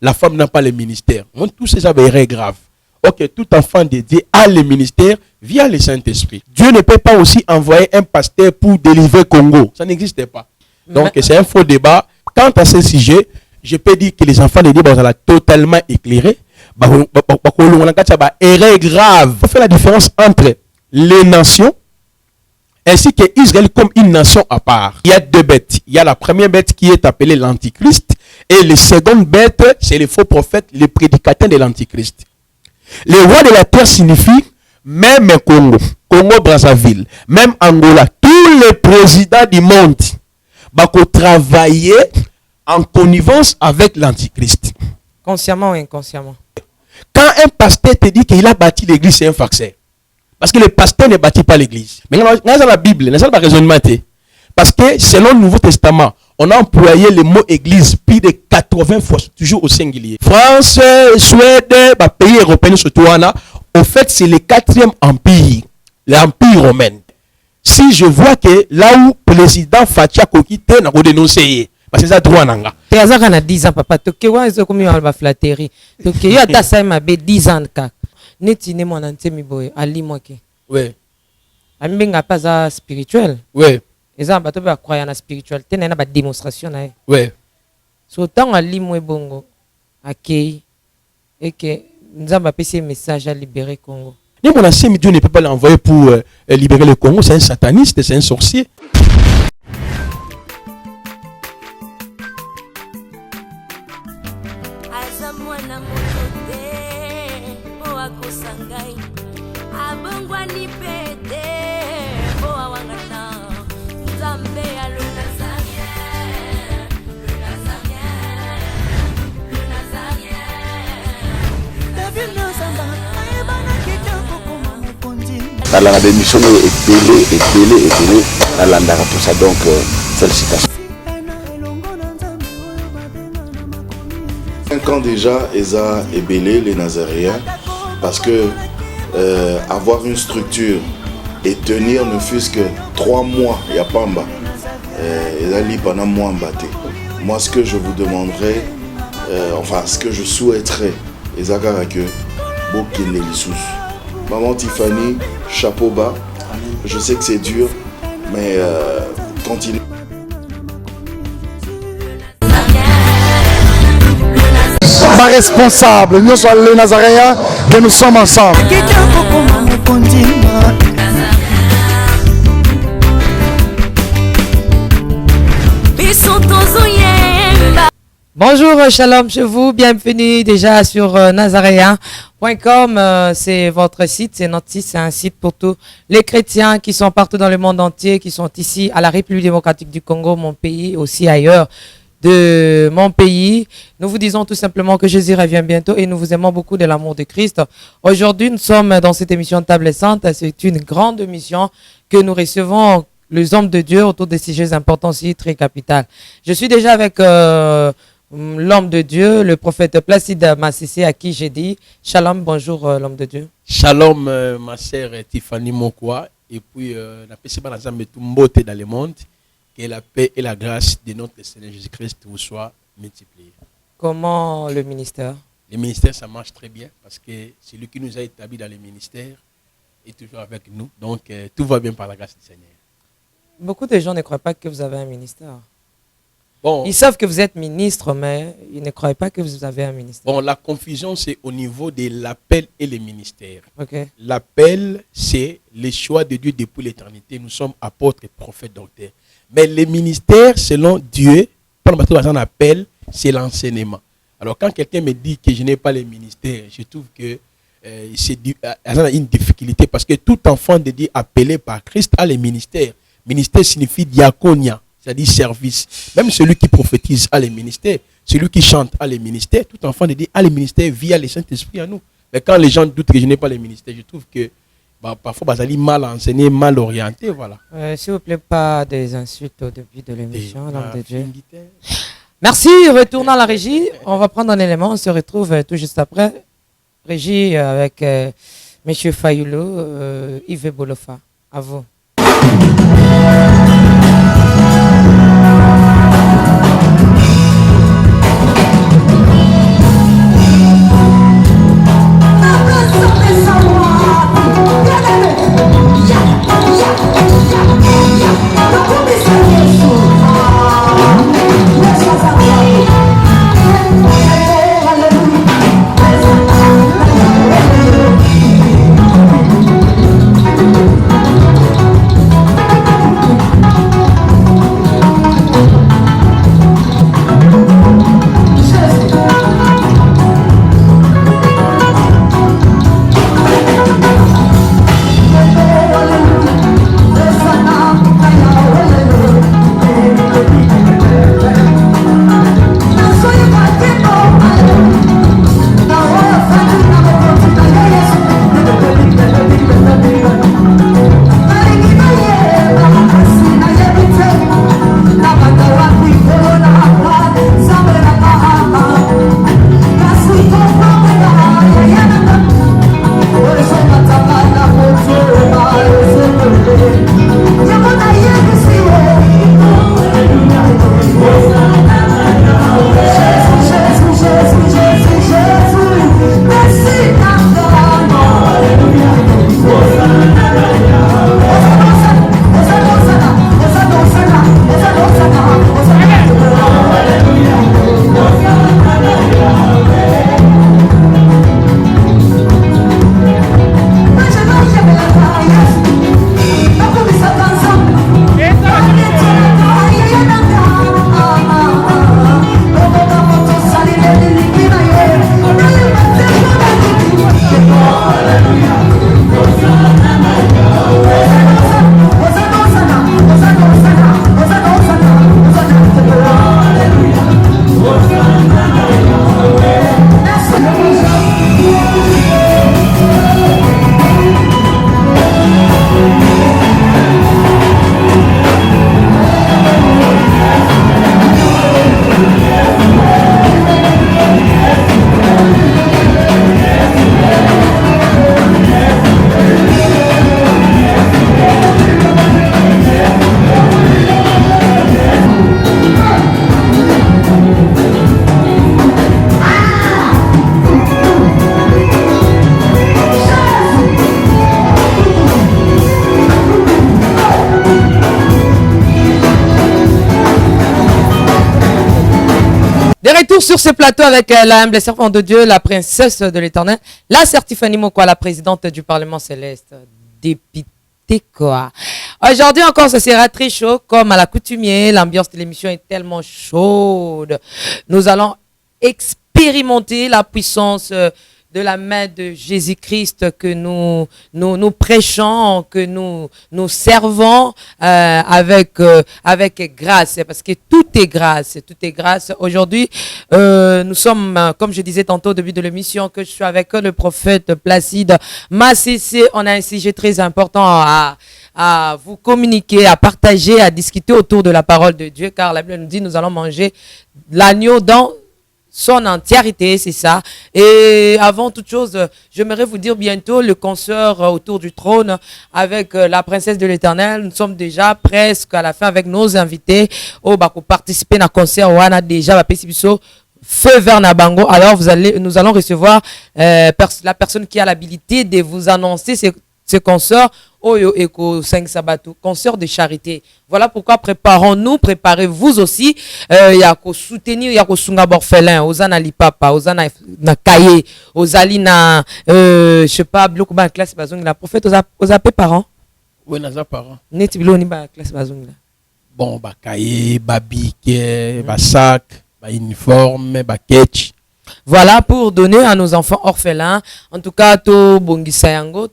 la femme n'a pas le ministère. Tout ça est grave. Ok, tout enfant de Dieu a le ministère via le Saint-Esprit. Dieu ne peut pas aussi envoyer un pasteur pour délivrer Congo. Ça n'existe pas. Donc, c'est un faux débat. Quant à ce sujet, je peux dire que les enfants de Dieu sont totalement éclairés. Erreur grave. On fait la différence entre les nations ainsi qu'Israël comme une nation à part. Il y a deux bêtes. Il y a la première bête qui est appelée l'Antichrist et la seconde bête, c'est les faux prophètes, les prédicateurs de l'Antichrist. Le roi de la terre signifie même Congo, Congo-Brazzaville, même Angola, tous les présidents du monde vont travailler en connivence avec l'Antichrist. Consciemment ou inconsciemment? Quand un pasteur te dit qu'il a bâti l'église, c'est un farceur. Parce que le pasteur ne bâtit pas l'église. Mais dans la Bible, dans le raisonnement, parce que selon le Nouveau Testament, on a employé le mot église plus de 80 fois, toujours au singulier. France, Suède, pays européens surtout, au fait, c'est le 4e empire, l'empire romain. Si je vois que là où le président Fatia Kokite n'a pas dénoncé, parce que ça droit nanga. Tu as 10 ans, papa. Tu as comme une flatterie. Tu as 10 ans. Neti ne mon antemi boy ali moke. Oui. Ambenga pas spirituel. Oui. Eza bato ba croire na spiritualité na ba démonstration na. Oui. So tant ali mo bongo akei et que nzamba pese message à libérer Congo. Mais mon ancien Dieu ne peut pas l'envoyer pour libérer le Congo, c'est un sataniste, c'est un sorcier. Dans la démission est belé, dans l'andara tout ça, donc félicitations. 5 ans déjà, Eza est belé, les Nazaréens, parce que avoir une structure et tenir ne fût-ce que 3 mois, il n'y a pas en bas. Eza li pendant moi en bâté. Moi, ce que je vous demanderai, enfin, ce que je souhaiterais, Eza que Bokele Lissous. Maman Tiffany, chapeau bas. Je sais que c'est dur, mais continue. Pas responsable, nous sommes les Nazaréens, que nous sommes ensemble. Bonjour, shalom chez vous, bienvenue déjà sur nazaréen.com, c'est votre site, c'est notre site, c'est un site pour tous les chrétiens qui sont partout dans le monde entier, qui sont ici à la République démocratique du Congo, mon pays, aussi ailleurs de mon pays. Nous vous disons tout simplement que Jésus revient bientôt et nous vous aimons beaucoup de l'amour de Christ. Aujourd'hui, nous sommes dans cette émission Table Sainte, c'est une grande mission que nous recevons les hommes de Dieu autour de sujets importants aussi, très capital. Je suis déjà avec l'homme de Dieu, le prophète Placide Massissé, à qui j'ai dit Shalom, bonjour l'homme de Dieu. Shalom ma sœur Tiffany Mokwa, et puis la paix dans le monde, que la paix et la grâce de notre Seigneur Jésus-Christ vous soient multipliées. Comment le ministère? Le ministère, ça marche très bien, parce que c'est lui qui nous a établis dans le ministère, est toujours avec nous, donc tout va bien par la grâce du Seigneur. Beaucoup de gens ne croient pas que vous avez un ministère. Bon, ils savent que vous êtes ministre, mais ils ne croient pas que vous avez un ministère. Bon, la confusion, c'est au niveau de l'appel et le ministère. Okay. L'appel, c'est le choix de Dieu depuis l'éternité. Nous sommes apôtres, prophètes, docteurs. Mais le ministère, selon Dieu, par un appel, c'est l'enseignement. Alors, quand quelqu'un me dit que je n'ai pas le ministère, je trouve que c'est une difficulté, parce que tout enfant de Dieu appelé par Christ a le ministère. Ministère signifie diaconia, c'est-à-dire service. Même celui qui prophétise a le ministère. Celui qui chante a le ministère. Tout enfant de Dieu a le ministère via le Saint-Esprit à nous. Mais quand les gens doutent que je n'ai pas le ministère, je trouve que parfois, ça mal enseigné, mal orienté. Voilà. S'il vous plaît, pas des insultes au début de l'émission, l'homme de Dieu. Merci. Retournons à la régie. On va prendre un élément. On se retrouve tout juste après. Régie avec M. Fayoulo, Yves Bolofa. À vous. retour sur ce plateau avec la humble servante de Dieu, la princesse de l'Éternel, la sœur Tiffany Mokwa, la présidente du Parlement céleste, députée quoi. Aujourd'hui encore, ce sera très chaud, comme à l'accoutumée. L'ambiance de l'émission est tellement chaude. Nous allons expérimenter la puissance de la main de Jésus-Christ que nous prêchons, que nous servons avec grâce, parce que tout est grâce, tout est grâce. Aujourd'hui, nous sommes, comme je disais tantôt au début de l'émission, que je suis avec le prophète Placide Massissé. On a un sujet très important à vous communiquer, à partager, à discuter autour de la parole de Dieu, car la Bible nous dit nous allons manger l'agneau dans son entièreté, c'est ça. Et avant toute chose, j'aimerais vous dire bientôt le concert autour du trône avec la princesse de l'Éternel. Nous sommes déjà presque à la fin avec nos invités. Oh, bah, pour participer à un concert, on a déjà feu vert na bango. Alors nous allons recevoir la personne qui a l'habilité de vous annoncer ce concert. Oyo Eko 5 Sabato, concert de charité. Voilà pourquoi préparez-vous aussi. Il y a qu'au soutenir, il y a qu'au sunga orphelin, aux anali papa, aux ana na kaye, aux ali na, je sais pas, bloc ba classe bazong la prophète aux apé parents. Oui, naza parents. Neti bilo ni ba classe bazong la. Bon, ba kaye, ba bique, ba sac, ba uniforme, ba ketch. Voilà pour donner à nos enfants orphelins. En tout cas, to bongisa yango,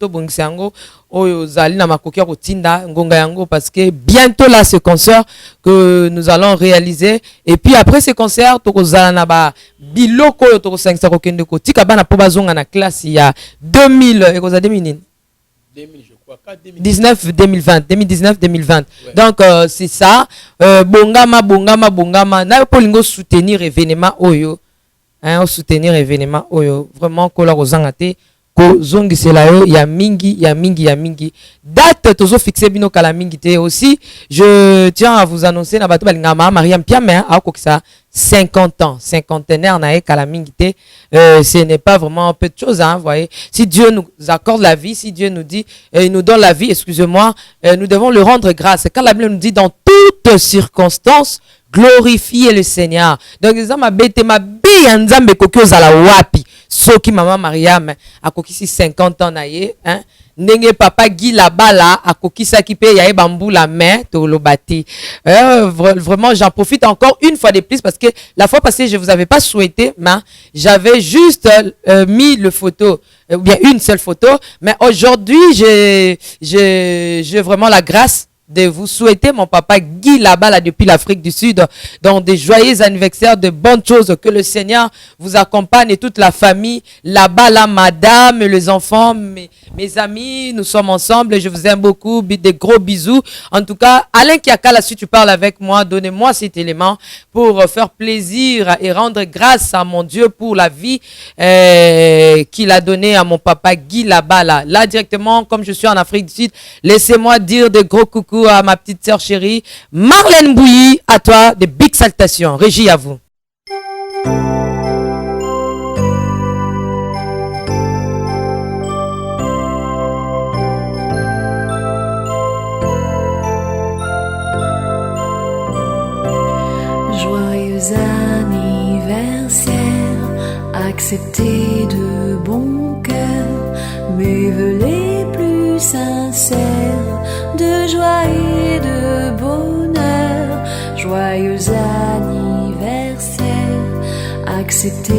oyo zali na makoki ko tinda ngonga yango, parce que bientôt là ce concert que nous allons réaliser, et puis après ce concert to kozala na ba biloko to ko sangisa ko kende ko tika bana po bazonga na classe ya 2000 et koza 2000 je crois 2019 2020. Ouais. Donc c'est ça, bongama na polingo soutenir événement oyo. Hein, soutenir événement oyo vraiment kola kozangate ko zongisela yo ya mingi date tozo fixé bino kala mingi te. Aussi je tiens à vous annoncer na bato balinga Mariam Piamé a kokisa 50 ans, cinquantenaire na kala mingi te. Ce n'est pas vraiment peu de choses, hein, vous voyez. Si Dieu nous accorde la vie, si Dieu nous dit il nous donne la vie, excusez-moi, nous devons le rendre grâce. Car la Bible nous dit dans toutes circonstances glorifier le Seigneur. Donc ils ont ma nzambe koki ozala wapi soki maman Mariam akokisi 50 ans na ye, hein, ndenge papa Guy Labala akokisa ki pe yae bambou la main to lobati. Vraiment j'en profite encore une fois de plus, parce que la fois passée je vous avais pas souhaité, mais j'avais juste mis le photo, ou bien une seule photo, mais aujourd'hui j'ai vraiment la grâce de vous souhaiter, mon papa Guy là-bas, depuis l'Afrique du Sud, dans des joyeux anniversaires, de bonnes choses, que le Seigneur vous accompagne et toute la famille là-bas, la madame, les enfants, mes amis, nous sommes ensemble, je vous aime beaucoup, des gros bisous. En tout cas, Alain Kiakala, si tu parles avec moi, donnez-moi cet élément pour faire plaisir et rendre grâce à mon Dieu pour la vie qu'il a donnée à mon papa Guy là-bas, là directement, comme je suis en Afrique du Sud, laissez-moi dire de gros coucou à ma petite sœur chérie Marlène Bouilly, à toi de big salutations. Régie, à vous. Joyeux anniversaire, accepté de bon cœur mes vœux les plus sincères de joie et de bonheur. Joyeux anniversaire, accepté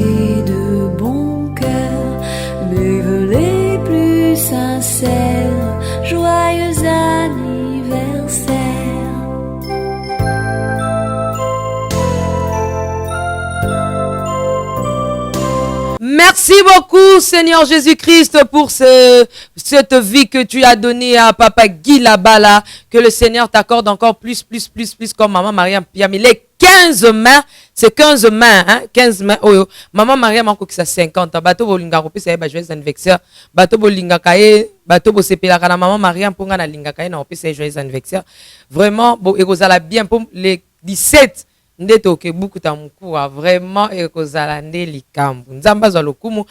de bon cœur mes vœux les plus sincères. Joyeux anniversaire. Merci beaucoup, Seigneur Jésus-Christ, pour cette vie que tu as donnée à Papa Guy Labala. Que le Seigneur t'accorde encore plus, comme Maman Mariam Piamé. Les 15 mains, c'est 15 mains, hein, 15 mains. Oh, Maman Mariam a coqué ça 50 ans. Bateau bolinga kopé ça va joyeux anniversaire. Bateau bolinga kaye, bateau bo sepela kana Maman Mariam pour ngana linga kaye na kopé ça joyeux anniversaire. Vraiment, bon, et vous allez bien pour les 17. Ndetoke beaucoup ta mukua vraiment ekozala nde likambu nzamba za lokumu.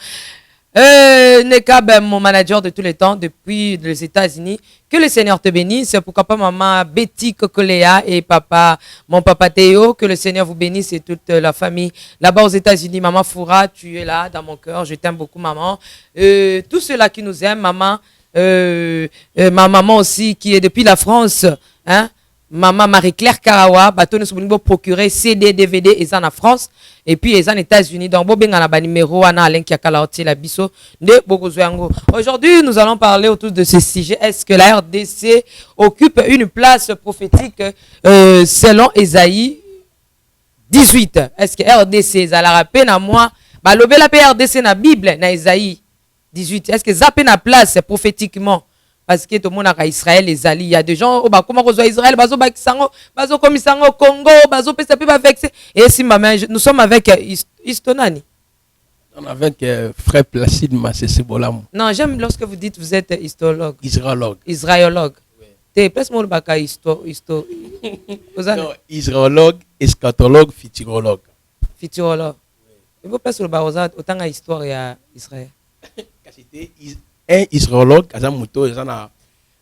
Neka, ben, mon manager de tous les temps, depuis les États-Unis. Que le Seigneur te bénisse. Pourquoi pas maman Betty Kokolea et papa, mon papa Théo. Que le Seigneur vous bénisse et toute la famille. Là-bas aux États-Unis, maman Foura, tu es là dans mon cœur. Je t'aime beaucoup, maman. Tous ceux-là qui nous aiment, maman. Ma maman aussi qui est depuis la France. Hein? Maman Marie-Claire Karawa, bateau nous sommes procurer CD, DVD, et ça en France, et puis ils en États-Unis. Donc, bon, ben, on a numéro, on a Alain qui a la biso, de Bogozoyango. Aujourd'hui, nous allons parler autour de ce sujet. Est-ce que la RDC occupe une place prophétique selon Ésaïe 18? Est-ce que RDC, ça la rappelle à moi, bah, l'obé la RDC na Bible, na Ésaïe 18. Est-ce que ça a une place prophétiquement? Parce que tout le monde a Israël, les alliés. Il y a des gens, comment on Israël, bazo comme Isango, Congo, bazo PCP va vexer. Et si maman, nous sommes avec Istonani. On est avec frère Placide Massé Bolam. Non, j'aime lorsque vous dites vous êtes histologue. Israélogue. Israélogue. T'es presque mon baka Non, israélogue, eschatologue, futurologue. Futurologue. Il faut presque le barosa autant à histoire et à Israël. Un israélogue, a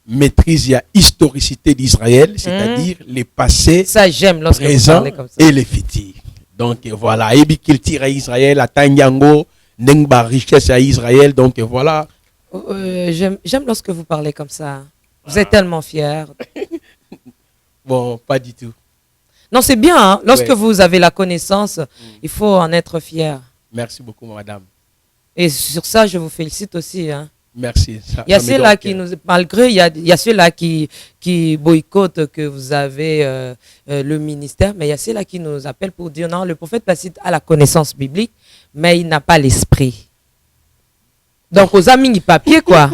maîtrise la historicité d'Israël, c'est-à-dire les passés, ça j'aime lorsque présents vous comme ça. et les futurs. Donc voilà, et puis qu'il tire à Israël, à Tanyango, Nengba richesse à Israël, donc voilà. J'aime lorsque vous parlez comme ça. Vous êtes tellement fier. Bon, pas du tout. Non, c'est bien. Hein? Lorsque vous avez la connaissance, il faut en être fier. Merci beaucoup, madame. Et sur ça, je vous félicite aussi. Hein? Merci. Il y a ceux-là qui nous, malgré, il y a ceux-là qui boycottent que vous avez le ministère, mais il y a ceux-là qui nous appellent pour dire non, le prophète Placide a la connaissance biblique, mais il n'a pas l'esprit. Donc, aux amis, il papier, quoi.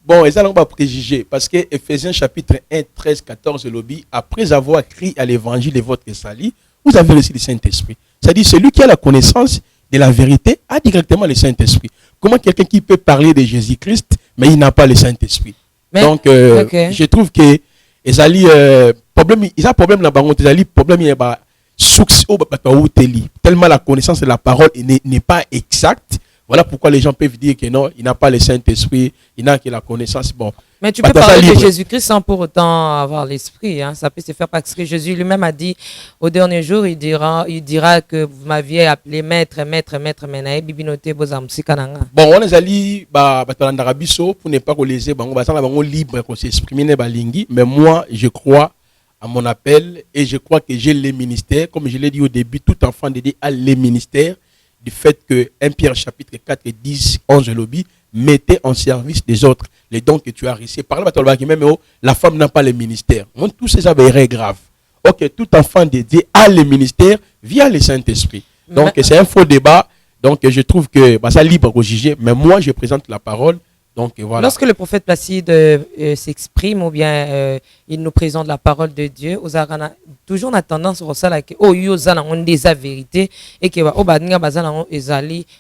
Bon, et ça, on va préjuger, parce que Ephésiens chapitre 1, 13, 14, le lobby, après avoir crié à l'évangile de votre salut, vous avez reçu le Saint-Esprit. C'est-à-dire, celui qui a la connaissance de la vérité a directement le Saint-Esprit. Comment quelqu'un qui peut parler de Jésus-Christ, mais il n'a pas le Saint-Esprit? Donc, je trouve que problème, il y a problème là-bas, problème, il y a tellement la connaissance de la parole n'est pas exacte. Voilà pourquoi les gens peuvent dire que non, il n'a pas le Saint-Esprit, il n'a que la connaissance. Bon. Mais tu peux parler de Jésus-Christ sans pour autant avoir l'esprit. Hein. Ça peut se faire parce que Jésus lui-même a dit au dernier jour, il dira que vous m'aviez appelé maître. Bon, on est allé pour ne pas relayer, on va libre pour s'exprimer, mais moi, je crois à mon appel et je crois que j'ai les ministères. Comme je l'ai dit au début, tout enfant dédié à les ministères. Du fait que 1 Pierre chapitre 4 et 10, 11 lobby, mettez en service des autres les dons que tu as reçus. Par là, la femme n'a pas le ministère. Tout ces avérés grave. Ok, tout enfant dédié à le ministère via le Saint-Esprit. Donc c'est un faux débat. Donc je trouve que ça libre au juger. Mais moi je présente la parole. Donc voilà. Lorsque le prophète Placide s'exprime ou bien il nous présente la parole de Dieu, toujours on a tendance à ça que on des vérité et que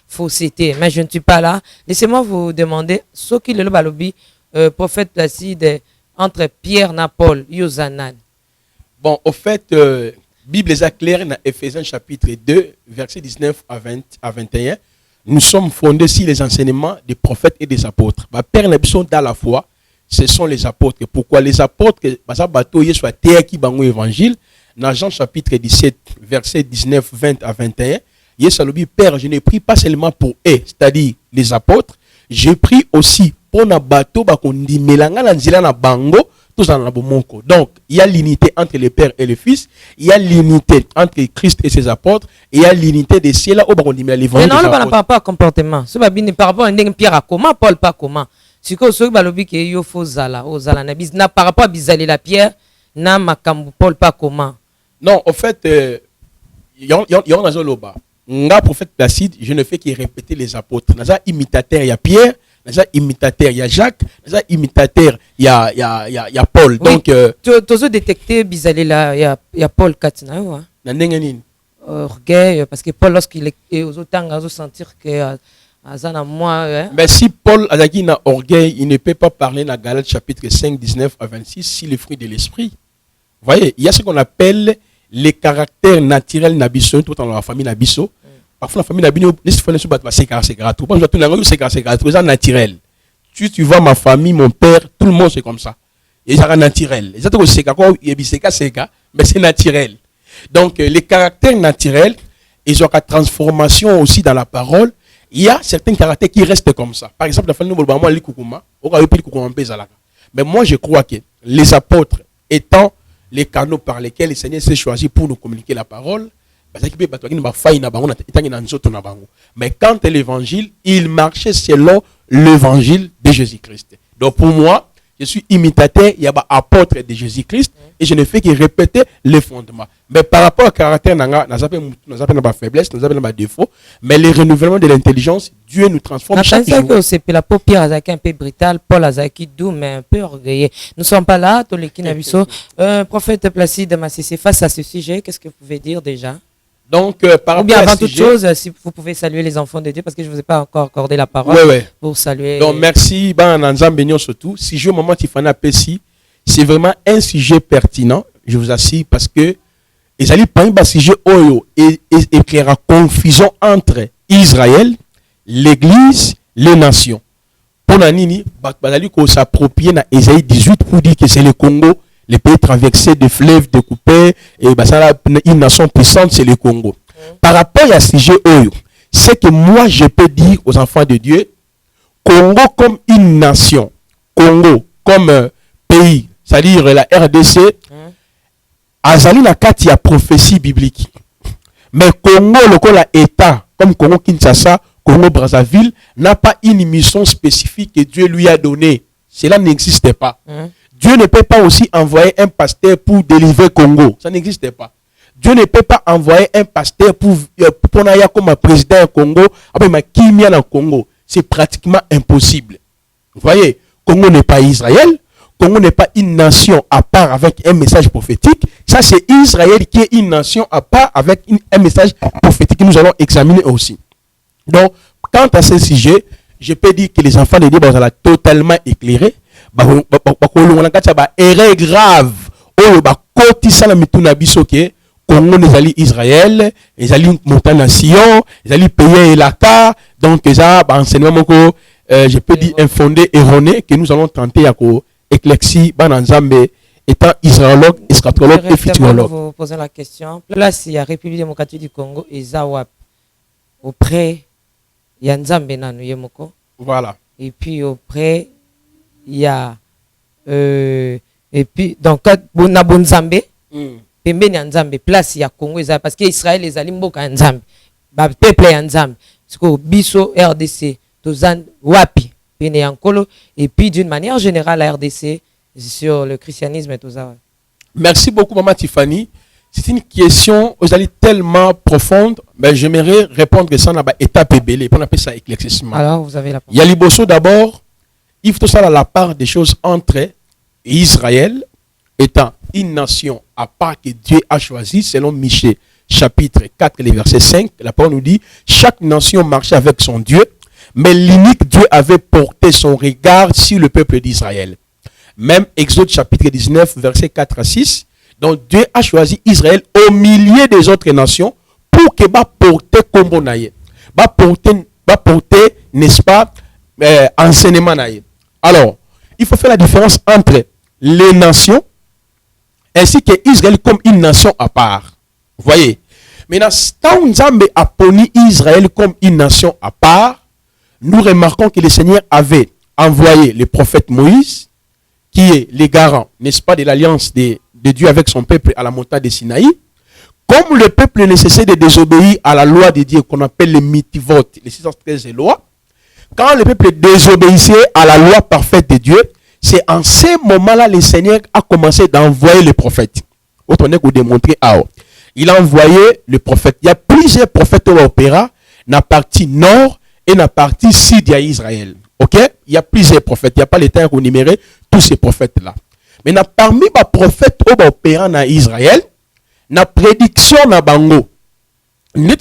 fausseté. Mais je ne suis pas là. Laissez-moi vous demander ce qu'il est le balobi prophète Placide entre Pierre et Paul yozanan. Bon, au fait, Bible est claire dans Ephésiens chapitre 2, verset 19 à 21. Nous sommes fondés sur les enseignements des prophètes et des apôtres. Père Nabison dans la foi, ce sont les apôtres. Pourquoi les apôtres, parce que soit terre qui bango évangile, dans Jean chapitre 17, verset 19, 20 à 21, Yesalobi, Père, je n'ai pris pas seulement pour eux, c'est-à-dire les apôtres, j'ai pris aussi pour na bateau, bakondi melanga na nzila na bango, donc, il y a l'unité entre le Père et le Fils, il y a l'unité entre Christ et ses apôtres, et il y a l'unité des cieux là où on dit l'évangile. Mais non, on ne parle pas comportement. Ce n'est pas rapport à Pierre à comment, Paul pas comment. Ce que ce que qui est faux zala, au zala na par rapport à bizali la Pierre, na makambu Paul pas comment. Non, en fait, il y a un zoloba. Nga prophète Placide, je ne fais que répéter les apôtres. Naza imitateur, il y a Pierre. Naza imitateur, il y a Jacques. Naza imitateur, il y a Paul. Oui, donc, tu as détecté bizali là, il y a Paul Katina. Orgueil, parce que Paul, lorsqu'il est aux autres, il va sentir que mais si Paul a dit orgueil, il ne peut pas parler dans Galates chapitre 5, 19 à 26 si les fruits de l'esprit. Vous voyez, il y a ce qu'on appelle les caractères naturels Nabiso, tout dans la famille Nabiso. parfois la famille n'a pas c'est naturel. Tu vois ma famille, mon père, tout le monde c'est comme ça. Et ça naturel. Mais c'est naturel. Donc les caractères naturels, ils ont la transformation aussi dans la parole. Il y a certains caractères qui restent comme ça. Par exemple, la famille mais moi je crois que les apôtres étant les canaux par lesquels le Seigneur s'est choisi pour nous communiquer la parole, mais quand l'évangile, il marchait selon l'évangile de Jésus-Christ. Donc pour moi, je suis imitateur, il y a un apôtre de Jésus-Christ et je ne fais que répéter les fondements. Mais par rapport au caractère, nous avons pas faiblesse, nous avons pas défaut, mais le renouvellement de l'intelligence, Dieu nous transforme chaque jour. C'est la paupière un peu brutale, Paul Azaki doux, mais un peu orgueilleux. Nous ne sommes pas là, tous les Kinabiso. Prophète Placide Massissé, face à ce sujet, qu'est-ce que vous pouvez dire déjà? Donc, par rapport ou bien avant à toute chose, si vous pouvez saluer les enfants de Dieu, parce que je ne vous ai pas encore accordé la parole pour saluer. Donc, merci. Surtout, si je moment Tifana Pessi, c'est vraiment un sujet pertinent, je vous assure, parce que ils allaient pas un sujet oyo et la confusion entre Israël, l'Église, les nations. Pour Nanini, Badali ko s'approprier na Ésaïe 18 pour dire que c'est le Congo. Les pays traversés de fleuves découpés, et une nation puissante, c'est le Congo. Par rapport à ce sujet, c'est que moi, je peux dire aux enfants de Dieu, Congo comme une nation, Congo comme pays, c'est-à-dire la RDC, Azali na kati ya prophétie biblique. Mais Congo, le État, comme Congo Kinshasa, Congo Brazzaville, n'a pas une mission spécifique que Dieu lui a donnée. Cela n'existe pas. Dieu ne peut pas aussi envoyer un pasteur pour délivrer Congo. Ça n'existe pas. Dieu ne peut pas envoyer un pasteur pour comme un président au Congo, après ma kimia dans Congo. C'est pratiquement impossible. Vous voyez, Congo n'est pas Israël. Congo n'est pas une nation à part avec un message prophétique. Ça, c'est Israël qui est une nation à part avec un message prophétique que nous allons examiner aussi. Donc, quant à ce sujet, je peux dire que les enfants de Dieu sont totalement éclairés. Erreur grave oyo bakotisa na mituna biso ke Congo nezali Israël ezali montagne Sion ezali pays elaka donc ça enseignement moko je peux dire infondé erroné que nous allons tenter à éclaircir bana nzambe étant israélogue eschatologue et futurologue. Vous posez la question place il y a République démocratique du Congo et Zawap auprès il y a nzambe nanu yemoko voilà et puis auprès il y a et puis donc na bonzambe pembeni ya nzambe place ya Congo eza parce que Israël ezali mboka nzambe ba peuple ya nzambe siko biso RDC tozan wapi pene ya nkolo et puis d'une manière générale la RDC sur le christianisme et tout ça. Merci beaucoup maman Tiffany. C'est une question tellement profonde, mais j'aimerais répondre ça dans l'étape ébélée, on appelle ça éclaircissement. Alors vous avez la parole. Il y a Liboso d'abord. Il faut ça la part des choses entre Israël étant une nation à part que Dieu a choisi selon Michée chapitre 4 le verset 5 la parole nous dit chaque nation marchait avec son Dieu mais l'unique Dieu avait porté son regard sur le peuple d'Israël. Même Exode chapitre 19 verset 4 à 6 donc Dieu a choisi Israël au milieu des autres nations pour que va porter combo naïe va porter n'est-ce pas enseignement naïe. Alors, il faut faire la différence entre les nations ainsi que Israël comme une nation à part. Vous voyez? Maintenant, quand Nzambe a poni Israël comme une nation à part, nous remarquons que le Seigneur avait envoyé le prophète Moïse, qui est le garant, n'est-ce pas, de l'alliance de Dieu avec son peuple à la montagne de Sinaï. Comme le peuple ne cessait de désobéir à la loi de Dieu qu'on appelle les mitivot, les 613 lois, quand le peuple désobéissait à la loi parfaite de Dieu, c'est en ce moment-là le Seigneur a commencé d'envoyer les prophètes. Autrement que vous démontrer, il a envoyé le prophète. Il y a plusieurs prophètes au opéra, dans la partie nord et dans la partie sud d'Israël. Ok? Il y a plusieurs prophètes. Il n'y a pas le temps pour énumérer tous ces prophètes-là. Mais parmi les prophètes au opéra en Israël, la prédiction na bango, nous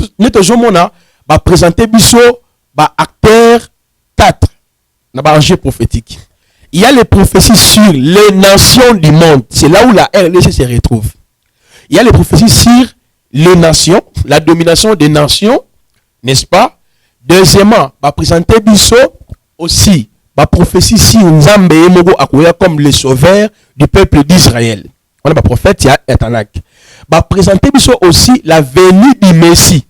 va présenter biso acteur 4 dans l'enjeu prophétique. Il y a les prophéties sur les nations du monde. C'est là où la RDC se retrouve. Il y a les prophéties sur les nations, la domination des nations n'est-ce pas? Deuxièmement, va présenter Bisso aussi, va prophétie si Nzambe Mogo Akoya comme le sauveur du peuple d'Israël. On a un prophète, il y a Etanak. Va présenter Bisso aussi la venue du Messie.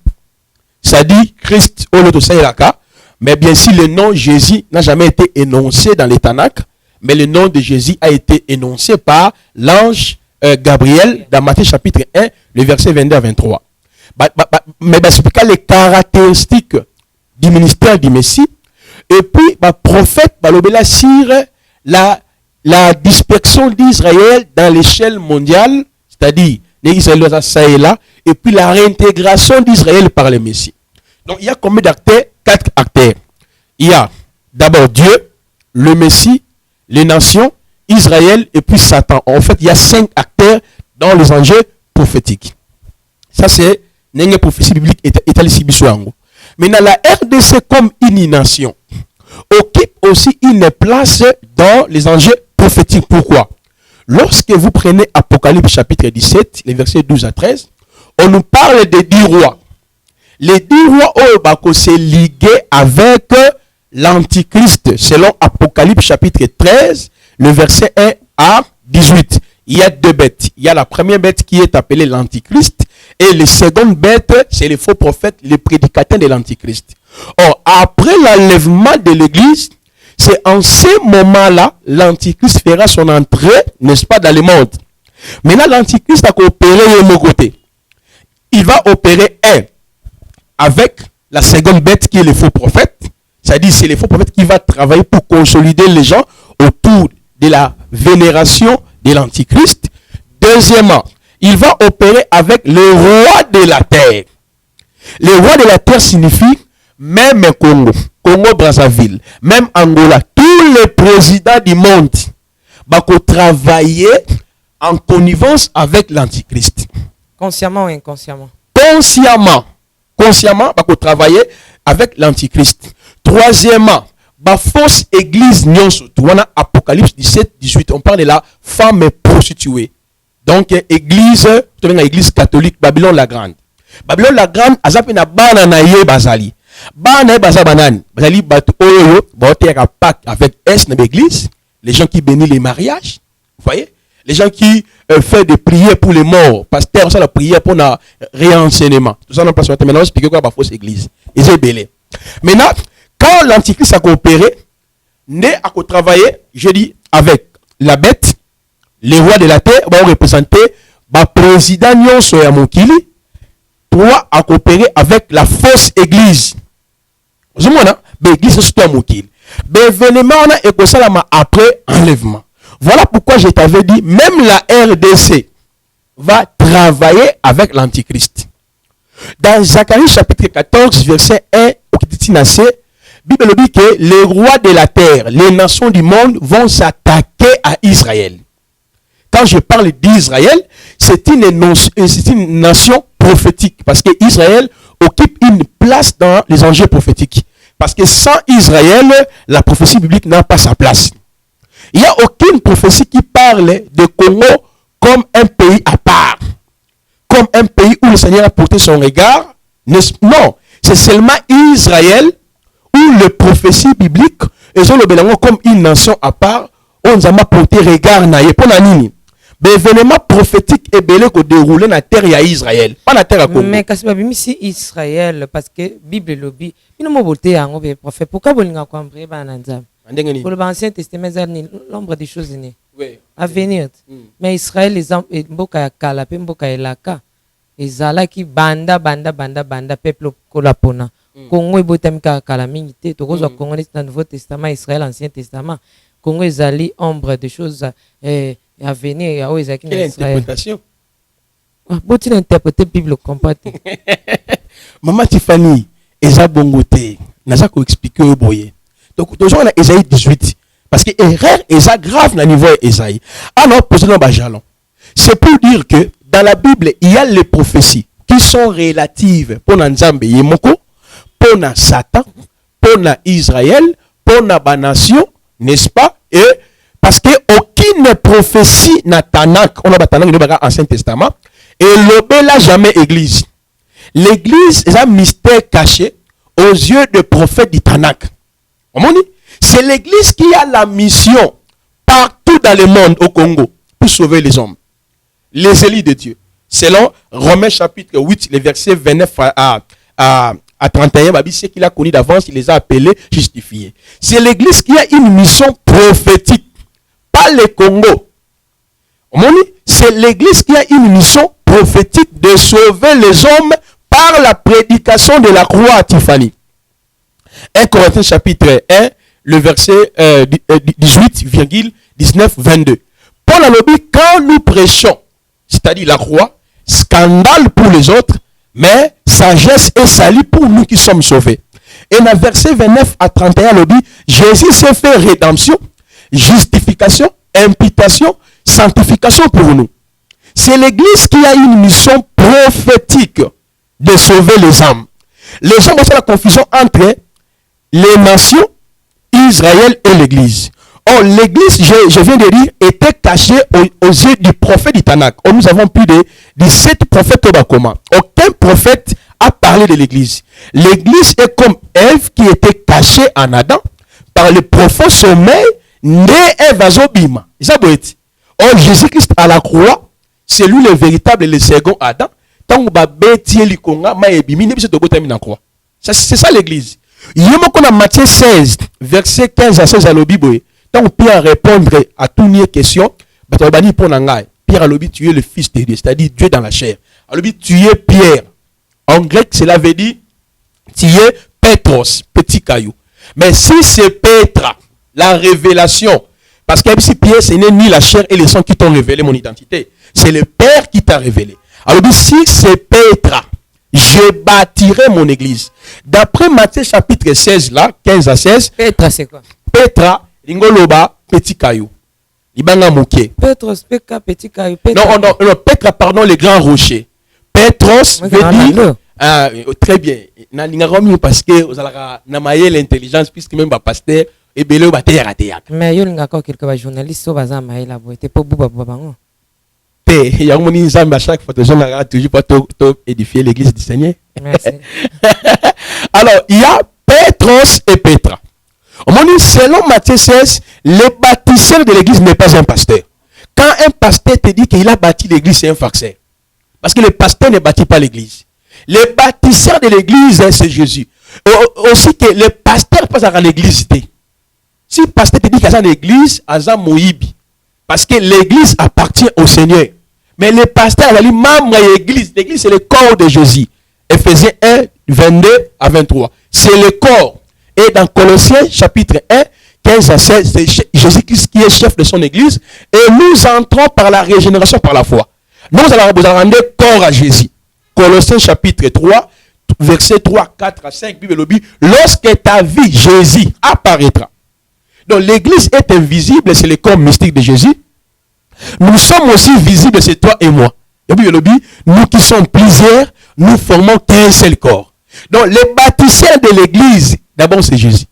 Ça dit Christ Oloto Sayelaka, mais bien sûr le nom Jésus n'a jamais été énoncé dans les Tanakh, mais le nom de Jésus a été énoncé par l'ange Gabriel dans Matthieu chapitre 1, le verset 22 à 23. Mais c'est les caractéristiques du ministère du Messie. Et puis, le prophète va sur la dispersion d'Israël dans l'échelle mondiale, c'est-à-dire l'Israël ça et là, et puis la réintégration d'Israël par le Messie. Donc, il y a combien d'acteurs? 4 acteurs. Il y a d'abord Dieu, le Messie, les nations, Israël et puis Satan. En fait, il y a 5 acteurs dans les enjeux prophétiques. Ça, c'est une prophétie biblique étalée. Maintenant, la RDC comme une nation occupe aussi une place dans les enjeux prophétiques. Pourquoi? Lorsque vous prenez Apocalypse chapitre 17, les versets 12 à 13, on nous parle des 10 rois. Les 10 rois c'est ligué avec l'Antichrist, selon Apocalypse chapitre 13, le verset 1 à 18. Il y a 2 bêtes. Il y a la première bête qui est appelée l'Antichrist, et la seconde bête, c'est les faux prophètes, les prédicateurs de l'Antichrist. Or, après l'enlèvement de l'Église, c'est en ce moment-là, l'Antichrist fera son entrée, n'est-ce pas, dans le monde. Maintenant, l'Antichrist a coopéré de mon côté. Il va opérer avec la seconde bête qui est les faux prophètes. C'est-à-dire, c'est les faux prophètes qui va travailler pour consolider les gens autour de la vénération de l'Antichrist. Deuxièmement, il va opérer avec le roi de la terre. Le roi de la terre signifie même Congo, Congo-Brazzaville, même Angola, tous les présidents du monde vont travailler en connivence avec l'Antichrist. Consciemment ou inconsciemment? Consciemment, vont travailler avec l'Antichrist. Troisièmement, la fausse église nyonso. Apocalypse 17, 18, on parle de la femme prostituée. Donc, église catholique, Babylone la Grande. Babylone la Grande, azapina bana na ye bazali. Bana baza banane. Bazali batu oyo, baote à Pâques avec S dans l'église. Les gens qui bénissent les mariages. Vous voyez? Les gens qui font des prières pour les morts. Pasteur, ça la prière pour le réenseignement. Tout ça, on passe maintenant, expliquer quoi la fausse église. Et c'est belé. Maintenant, quand l'Antichrist a coopéré, né à travailler, je dis, avec la bête, les rois de la terre vont représenter le président Nyonso ya Mokili pour à coopérer avec la fausse église. Vous voyez, l'église c'est tout Mokili. L'événement est ça après enlèvement. Voilà pourquoi je t'avais dit, même la RDC va travailler avec l'Antichrist. Dans Zacharie chapitre 14, verset 1, la Bible dit que les rois de la terre, les nations du monde vont s'attaquer à Israël. Quand je parle d'Israël, c'est une nation prophétique. Parce que Israël occupe une place dans les enjeux prophétiques. Parce que sans Israël, la prophétie biblique n'a pas sa place. Il n'y a aucune prophétie qui parle de Congo comme un pays à part. Comme un pays où le Seigneur a porté son regard. Non, c'est seulement Israël où les prophéties bibliques sont le comme une nation à part. On a porté regard naïe. Pour la nini. L'événement prophétique est belé que déroulé dans la terre à Israël. Pas la terre à Congo. Mais quand c'est Israël, parce que la Bible lobby, il n'y a pas de prophète. Pourquoi vous ne comprenez pas pour l'Ancien Testament, l'ombre des choses à venir. Mais Israël, les hommes, Mboka Kalapé, Mboka Elaka, et Zala qui banda, peuple Kolapona. Congo est botamika Kalamité, Togozo Congo est dans le Nouveau Testament, Israël, Ancien Testament. Congo est allé ombre des choses à venir. Quelle interprétation? Bon, tu interprété la Bible complète. Maman Tiffany, Eza Bongote, n'a pas expliqué au boyer. Donc, toujours on a Esaïe 18. Parce que erreur est grave dans le niveau d'Esaïe. Alors, c'est pour dire que dans la Bible, il y a les prophéties qui sont relatives pour Nzambe Yemoko, pour Satan, pour Israël, pour la nation, n'est-ce pas? Et parce que aucune prophétie n'a Tanakh, on a Tanakh dans l'Ancien Testament, et l'obé n'a jamais église. L'église est un mystère caché aux yeux des prophètes du Tanakh. C'est l'église qui a la mission partout dans le monde au Congo pour sauver les hommes, les élus de Dieu. Selon Romains chapitre 8, les versets 29 à 31, c'est qu'il a connu d'avance, il les a appelés, justifiés. C'est l'église qui a une mission prophétique, pas le Congo. C'est l'église qui a une mission prophétique de sauver les hommes par la prédication de la croix à Tiffany. 1 Corinthiens chapitre 1, le verset 18,19-22. Paul a dit, quand nous prêchons, c'est-à-dire la croix, scandale pour les autres, mais sagesse et salut pour nous qui sommes sauvés. Et dans le verset 29 à 31, il dit, Jésus s'est fait rédemption, justification, imputation, sanctification pour nous. C'est l'église qui a une mission prophétique de sauver les âmes. Les gens ont la confusion entre les nations, Israël et l'église. Or, l'église, je viens de dire, était cachée aux yeux du prophète du Tanakh. Or, nous avons plus de 17 prophètes au Bakoma. Aucun prophète a parlé de l'église. L'église est comme Ève qui était cachée en Adam par le profond sommeil, né Ève Azobima. Or, Jésus-Christ à la croix, c'est lui le véritable et le second Adam. C'est ça l'église. Il y a Matthieu 16, verset 15 à 16 à l'Obiboé. Tant que Pierre répondre à toutes les questions, Pierre a l'obi, tu es le fils de Dieu, c'est-à-dire Dieu dans la chair. A l'obi, tu es Pierre. En grec, cela veut dire tu es Petros, petit caillou. Mais si c'est Petra, la révélation, parce que si Pierre, ce n'est ni la chair et le sang qui t'ont révélé mon identité, c'est le Père qui t'a révélé. Alors, si c'est Petra, je bâtirai mon église. D'après Matthieu chapitre 16, là, 15 à 16. Petra, c'est quoi? Petra, Lingoloba, petit caillou. Ibanga Mouké. Petros, Peka, petit caillou. Non, Petra, pardon, les grands rochers. Petros veut dire. Très bien. Parce que vous avez l'intelligence, puisque même le pasteur est belé au bataille. Mais il y a quelques journalistes qui ont été pour Bouba. Il y a à chaque fois, toujours pas édifier l'église du Seigneur. Merci. Alors, il y a Petros et Petra. Selon Matthieu 16, le bâtisseur de l'église n'est pas un pasteur. Quand un pasteur te dit qu'il a bâti l'église, c'est un farceur. Parce que le pasteur ne bâtit pas l'église. Le bâtisseur de l'église, c'est Jésus. Aussi que le pasteur passe à l'église. Si le pasteur te dit qu'il y a une église, il y a Moïbi. Parce que l'église appartient au Seigneur. Mais le pasteur a dit, membre de l'église. L'église, c'est le corps de Jésus. Éphésiens 1, 22 à 23. C'est le corps. Et dans Colossiens, chapitre 1, 15 à 16, c'est Jésus-Christ qui est chef de son église. Et nous entrons par la régénération par la foi. Nous allons rendre corps à Jésus. Colossiens, chapitre 3, versets 3, 4 à 5, Bible dit, lorsque ta vie, Jésus, apparaîtra. Donc l'église est invisible, c'est le corps mystique de Jésus. Nous sommes aussi visibles, c'est toi et moi. Nous qui sommes plusieurs, nous formons qu'un seul corps. Donc les bâtisseurs de l'église, d'abord c'est Jésus.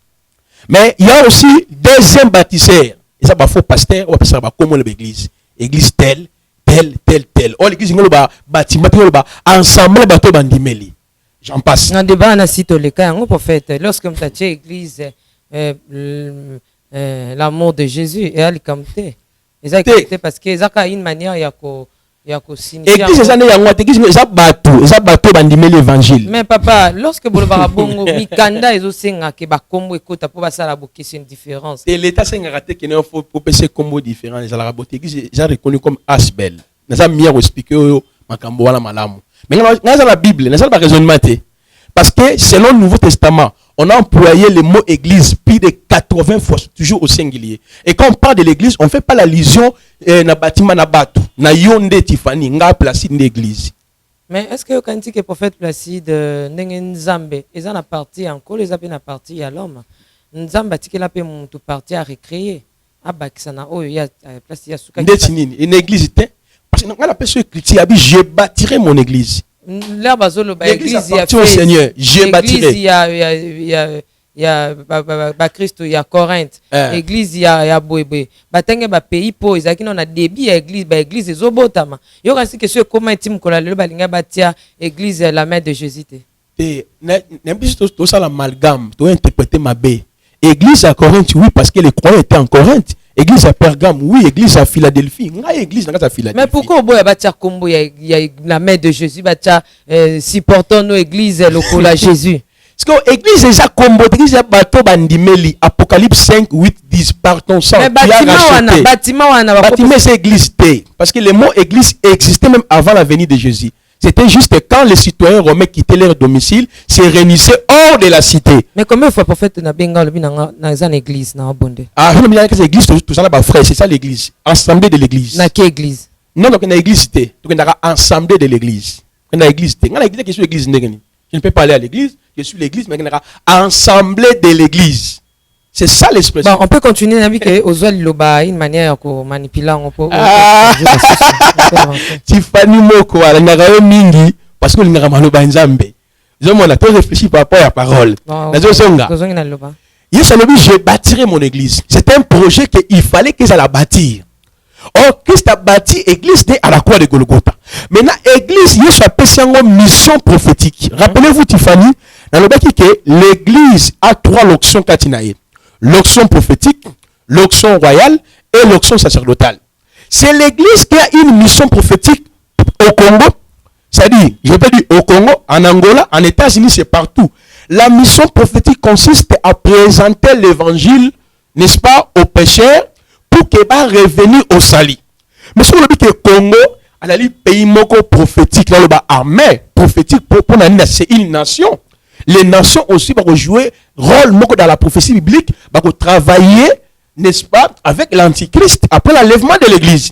Mais il y a aussi deuxième bâtisseur. Et ça, il faut pasteur, on va passer comment l'église. Église telle. Oh, l'église, il y a bâtiment, ensemble, bateau bandimeli. J'en passe. Dans le débat, on a cité le cas, prophète, lorsque tu as l'église, l'amour de Jésus, et elle est comme parce que ça a une manière, il y a signifier. Église, ça bateau bandimeli l'évangile. Mais papa, lorsque vous avez bongo, mikanda et aussi que ba combo écoute pour passer à la boucle, c'est une différence. Et l'État s'est raté qu'il faut passer combo différent. Les la beauté, j'ai reconnu comme Asbel. Nous avons mis à expliquer makambo wala malamu. Mais dans la Bible, nous avons pas raisonnement. Parce que selon le Nouveau Testament, on a employé le mot église plus de 80 fois, toujours au singulier. Et quand on parle de l'église, on ne fait pas l'allusion na bâtiment na batu, na yonde Tiffany, nga placide d'église. Mais est-ce que quand on dit que le prophète Placide Nzambe, ils ont parti encore, ils ont parti à l'homme. Nzambe a dit qu'il a parti à recréer. Ah bah ça n'a oh il y a place il y a souka. Une église parce que on appelle ce chrétien je bâtirai mon église. Là bazolo ba église il y a au Seigneur, je bâtirai. Il y a Christ, il y a Corinthe, église il y a Boébé. Batenge ba pays po izaki na débit église ezobotama. Yo kasi que ce comment intime kola le balinga batia église la main de Jésus. Tout ça l'amalgame, tu interpréter ma baie. Église à Corinthe, oui, parce que les croyants étaient en Corinthe. Église à Pergame, oui, église à Philadelphie. Église à Philadelphie. Mais pourquoi il y a la mère de Jésus, supportons nos églises lokola Jésus. Parce que l'église est déjà combo, l'église est bateau bandimeli. Apocalypse 5, 8, 10, par ton sang. Mais bâtiment, c'est église. Parce que le mot église existait même avant la venue de Jésus. C'était juste quand les citoyens romains quittaient leur domicile, se réunissaient hors de la cité. Mais combien de fois le prophète n'a pas dans l'église? Ah, je me dis l'église, tout ça là-bas, frère, c'est ça l'église. Assemblée de l'église. Dans quelle église? Non, donc il y a l'église. Donc il y a assemblée de l'église. Il y a l'église. Il y a l'église qui est sur l'église. Je ne peux pas aller à l'église, je suis l'église, mais il y a assemblée de l'église. C'est ça l'expression. Bon, on peut continuer avec Oswald Loba, une manière de manipuler. Tiffany Moko, elle n'a pas mingi parce que n'a pas Loba Nzambe. Je m'en ai réfléchi par rapport à la parole. Yes, je bâtirai mon église. C'est un projet qu'il fallait que ça la bâtir. Or, Christ a bâti l'église à la croix de Golgotha. Maintenant, l'église, il y a une mission prophétique. Rappelez-vous, Tiffany, dans le bâti que l'église a 3 locutions katinaïe. L'onction prophétique, l'onction royale et l'onction sacerdotale. C'est l'église qui a une mission prophétique au Congo. C'est-à-dire, je peux dire au Congo, en Angola, en États-Unis, c'est partout. La mission prophétique consiste à présenter l'évangile, n'est-ce pas, aux pécheurs pour qu'il va revenir au salut. Mais si on dit que le Congo, à la pays moko prophétique, là, le armée prophétique pour c'est une nation. Les nations aussi vont jouer rôle dans la prophétie biblique, vont travailler, n'est-ce pas, avec l'antichrist après l'enlèvement de l'église.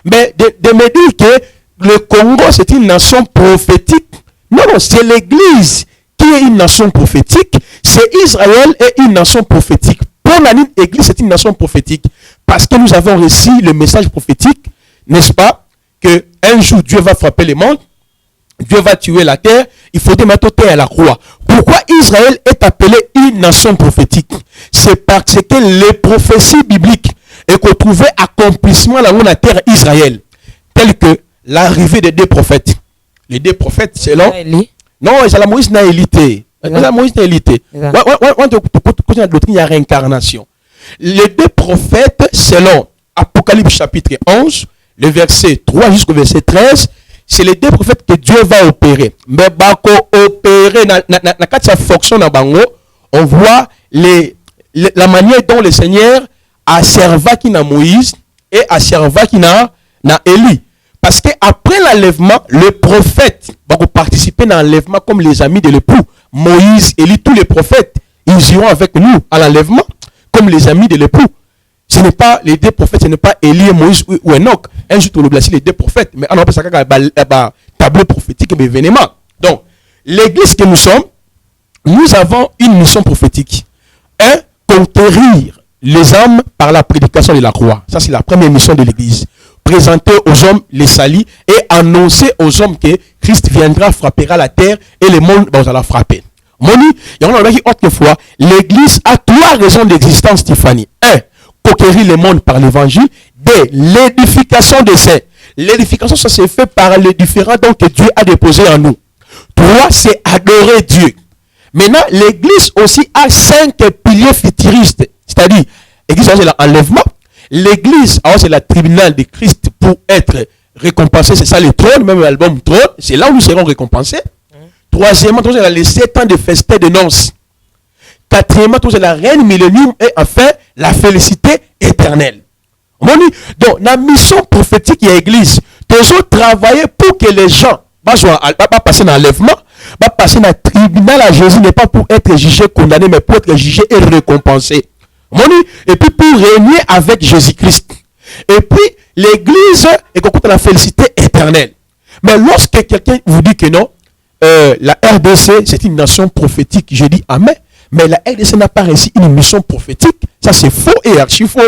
Mais de me dire que le Congo c'est une nation prophétique, non, c'est l'église qui est une nation prophétique, c'est Israël est une nation prophétique. Pour l'église c'est une nation prophétique parce que nous avons reçu le message prophétique, n'est-ce pas, que un jour Dieu va frapper le monde. Dieu va tuer la terre, il faut mettre terre à la croix. Pourquoi Israël est appelé une nation prophétique? C'est parce que les prophéties bibliques et qu'on trouvait accomplissement dans la terre Israël, tel que l'arrivée des 2 prophètes. Les 2 prophètes, selon... Non, c'est la Moïse n'a élité. La Moïse n'a élité. On continue la doctrine de la réincarnation. Les 2 prophètes, selon Apocalypse chapitre 11, le verset 3 jusqu'au verset 13, c'est les 2 prophètes que Dieu va opérer. Mais bako opérer na sa fonction na bango, on voit la manière dont le Seigneur a servi qui na Moïse et a servi qui na Élie. Parce que après l'enlèvement, le prophète va participer dans l'enlèvement comme les amis de l'époux. Moïse, Élie, tous les prophètes, ils iront avec nous à l'enlèvement comme les amis de l'époux. Ce n'est pas les 2 prophètes, ce n'est pas Élie, Moïse ou Enoch. Un jour, tu le places les 2 prophètes. Mais on a ça un tableau prophétique et événement. Donc, l'église que nous sommes, nous avons une mission prophétique. Conquérir les âmes par la prédication de la croix. Ça, c'est la première mission de l'église. Présenter aux hommes les salis et annoncer aux hommes que Christ viendra, frappera la terre et le monde va la frapper. Moni, il y en a qui autrefois, l'église a 3 raisons d'existence, Tiffany. 1. Conquérir le monde par l'évangile. 2. L'édification des saints. L'édification, ça se fait par les différents dons que Dieu a déposés en nous. 3. C'est adorer Dieu. Maintenant, l'église aussi a 5 piliers futuristes. C'est-à-dire, l'église, c'est l'enlèvement. L'église, c'est la tribunal de Christ pour être récompensé. C'est ça le trône, même l'album trône. C'est là où nous serons récompensés. Troisièmement, c'est les 7 ans de festin de noces. Quatrièmement, c'est la reine millénium et enfin, la félicité éternelle. Donc, la mission prophétique et l'église, toujours travailler pour que les gens va passer dans l'enlèvement, va passer dans le tribunal à Jésus, n'est pas pour être jugé, condamné, mais pour être jugé et récompensé. Et puis pour régner avec Jésus-Christ. Et puis, l'église est contre la félicité éternelle. Mais lorsque quelqu'un vous dit que non, la RDC, c'est une nation prophétique, je dis amen. Mais la RDC n'a pas réussi une mission prophétique. Ça, c'est faux et archi faux.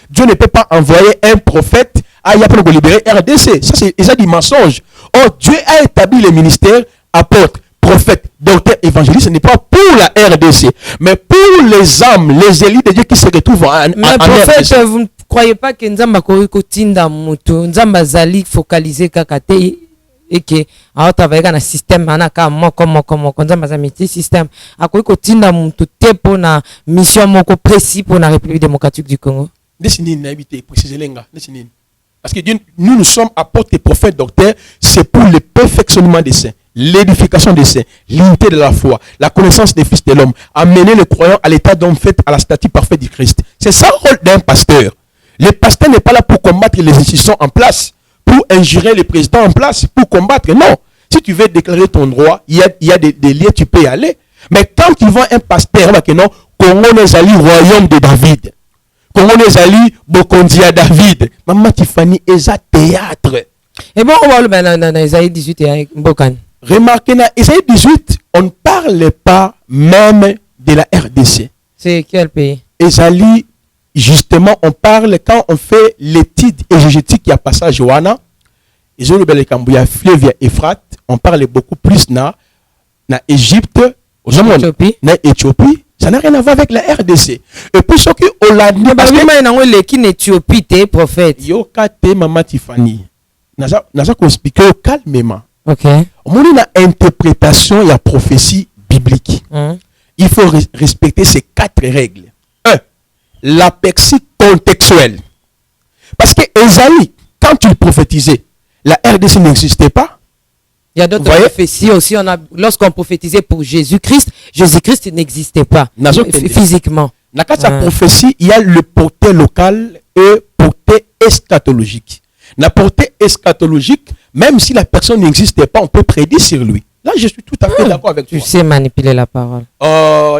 Dieu ne peut pas envoyer un prophète à pour libérer RDC. Ça, c'est déjà du mensonge. Or, Dieu a établi les ministères apôtres, prophètes, docteurs, évangélistes. Ce n'est pas pour la RDC, mais pour les âmes, les élites de Dieu qui se retrouvent en RDC. Mais prophète, vous ne croyez pas que Nzamba Kotinda Mutu, Nzamba Zali focalisé kakate. et que a travailler dans système anaka moko konza mazamiti système akoki kotinda mutu te pour na mission moko précis pour la République démocratique du Congo. Dessinine na habité préciser lenga dessinine. Parce que nous sommes apôtres et prophètes docteurs, c'est pour le perfectionnement des saints, l'édification des saints, l'unité de la foi, la connaissance des fils de l'homme, amener le croyant à l'état d'homme fait à la statue parfaite du Christ. C'est ça le rôle d'un pasteur. Le pasteur n'est pas là pour combattre les institutions en place, pour injurer le président en place, pour combattre. Non. Si tu veux déclarer ton droit, il y a des lieux, tu peux y aller. Mais quand tu vois un pasteur, non, Congo les alliés royaume de David. Congo les alliés Bokondia David. Maman Tiffany, eza théâtre. Et bon, on va le mettre dans Isaïe 18 et Bokan. Remarquez, dans Isaïe 18, on ne parle pas même de la RDC. C'est quel pays? Ezali, justement, on parle quand on fait l'étude exégétique, il y a passage Johanna, il y a fleuve Euphrate, on parle beaucoup plus na Égypte, na Éthiopie. Ça n'a rien à voir avec la RDC. Et pour ceux qui ont la Éthiopie, t'es prophète. Yokate Mama Tiffany. Naza qu'on explique calmement. Ok. On a une interprétation et la prophétie biblique. Il faut respecter ces 4 règles. 1. L'aperçu contextuel. Parce que Esaïe, quand il prophétisait, la RDC n'existait pas. Il y a d'autres prophéties aussi. Lorsqu'on prophétisait pour Jésus-Christ, Jésus-Christ n'existait pas physiquement. Dans la prophétie, il y a le porté local et porté eschatologique. La portée eschatologique, même si la personne n'existait pas, on peut prédire sur lui. Là, je suis tout à fait d'accord avec toi. Tu sais manipuler la parole.